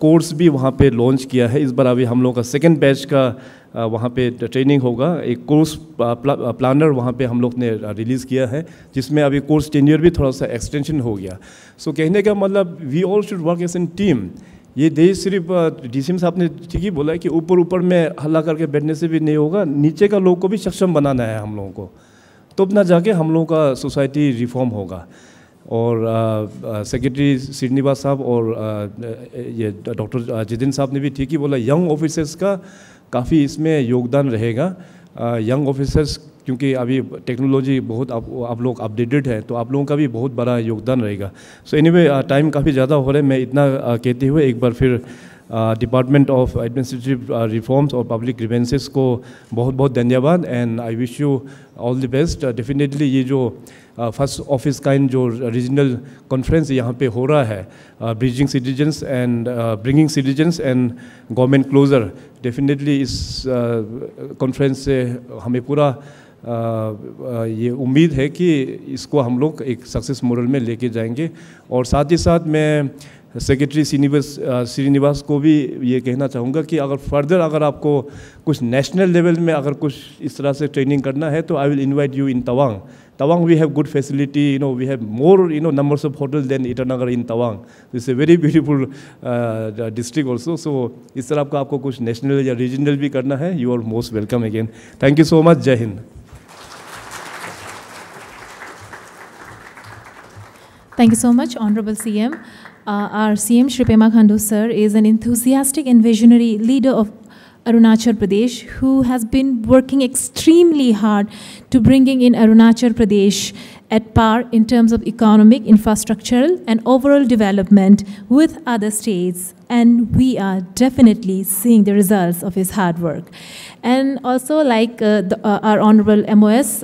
कोर्स भी वहाँ पे लॉन्च किया है. इस बार अभी हम लोग का सेकेंड बैच का वहाँ पे ट्रेनिंग होगा. एक कोर्स प्लानर वहाँ पे हम लोग ने रिलीज़ किया है, जिसमें अभी कोर्स टेन्योर भी थोड़ा सा एक्सटेंशन हो गया. सो कहने का मतलब we all should work as an team. ये देश सिर्फ डीसीएम साहब ने ठीक ही बोला है कि ऊपर ऊपर में हल्ला करके बैठने से भी नहीं होगा, नीचे का लोग को भी सक्षम बनाना है हम लोगों को, तब ना जाके हम लोगों का सोसाइटी रिफॉर्म होगा. और सेक्रेटरी श्रीनिवास साहब और ये डॉक्टर जितिन साहब ने भी ठीक ही बोला, यंग ऑफिसर्स का काफ़ी इसमें योगदान रहेगा. यंग ऑफिसर्स क्योंकि अभी टेक्नोलॉजी बहुत आप लोग अपडेटेड है, तो आप लोगों का भी बहुत बड़ा योगदान रहेगा. सो एनीवे टाइम काफ़ी ज़्यादा हो रहा है, मैं इतना कहते हुए एक बार फिर डिपार्टमेंट ऑफ एडमिनिस्ट्रेटिव रिफॉर्म्स और पब्लिक ग्रीवेंसेस को बहुत बहुत धन्यवाद. And I wish you all the best. Definitely ये जो फर्स्ट ऑफिस काइंड जो रीजनल कॉन्फ्रेंस यहाँ पे हो रहा है, bridging citizens and bringing citizens and government closer, definitely इस कॉन्फ्रेंस से हमें पूरा ये उम्मीद है कि इसको हम लोग एक सक्सेस मॉडल में लेके जाएंगे. और साथ ही साथ मैं सेक्रेटरी श्रीनिवास को भी ये कहना चाहूँगा कि अगर फर्दर अगर आपको कुछ नेशनल लेवल में अगर कुछ इस तरह से ट्रेनिंग करना है तो I will invite you in Tawang. Tawang we have good facility, we have more numbers of hotels than Itanagar in Tawang. It's a very beautiful district also. So इस तरह आपको कुछ नेशनल या रीजनल भी करना है, you are most welcome again. Thank you so much. जय Hind. Thank you so much, Honorable CM. Our CM Shri Pema Khandu sir is an enthusiastic and visionary leader of Arunachal Pradesh, who has been working extremely hard to bringing in Arunachal Pradesh at par in terms of economic, infrastructural and overall development with other states. And we are definitely seeing the results of his hard work. And also like our Honorable MOS,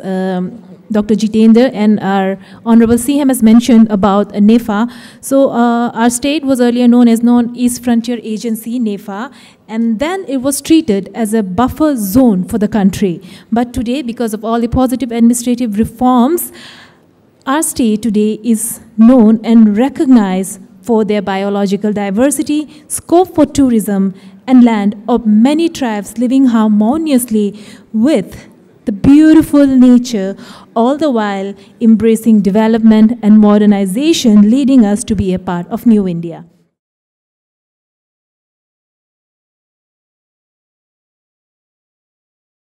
Dr. Jitendra and our Honorable CM has mentioned about NEFA. So our state was earlier known as East Frontier Agency, NEFA, and then it was treated as a buffer zone for the country. But today, because of all the positive administrative reforms, our state today is known and recognized for their biological diversity, scope for tourism, and land of many tribes living harmoniously with the beautiful nature, all the while embracing development and modernization, leading us to be a part of New India.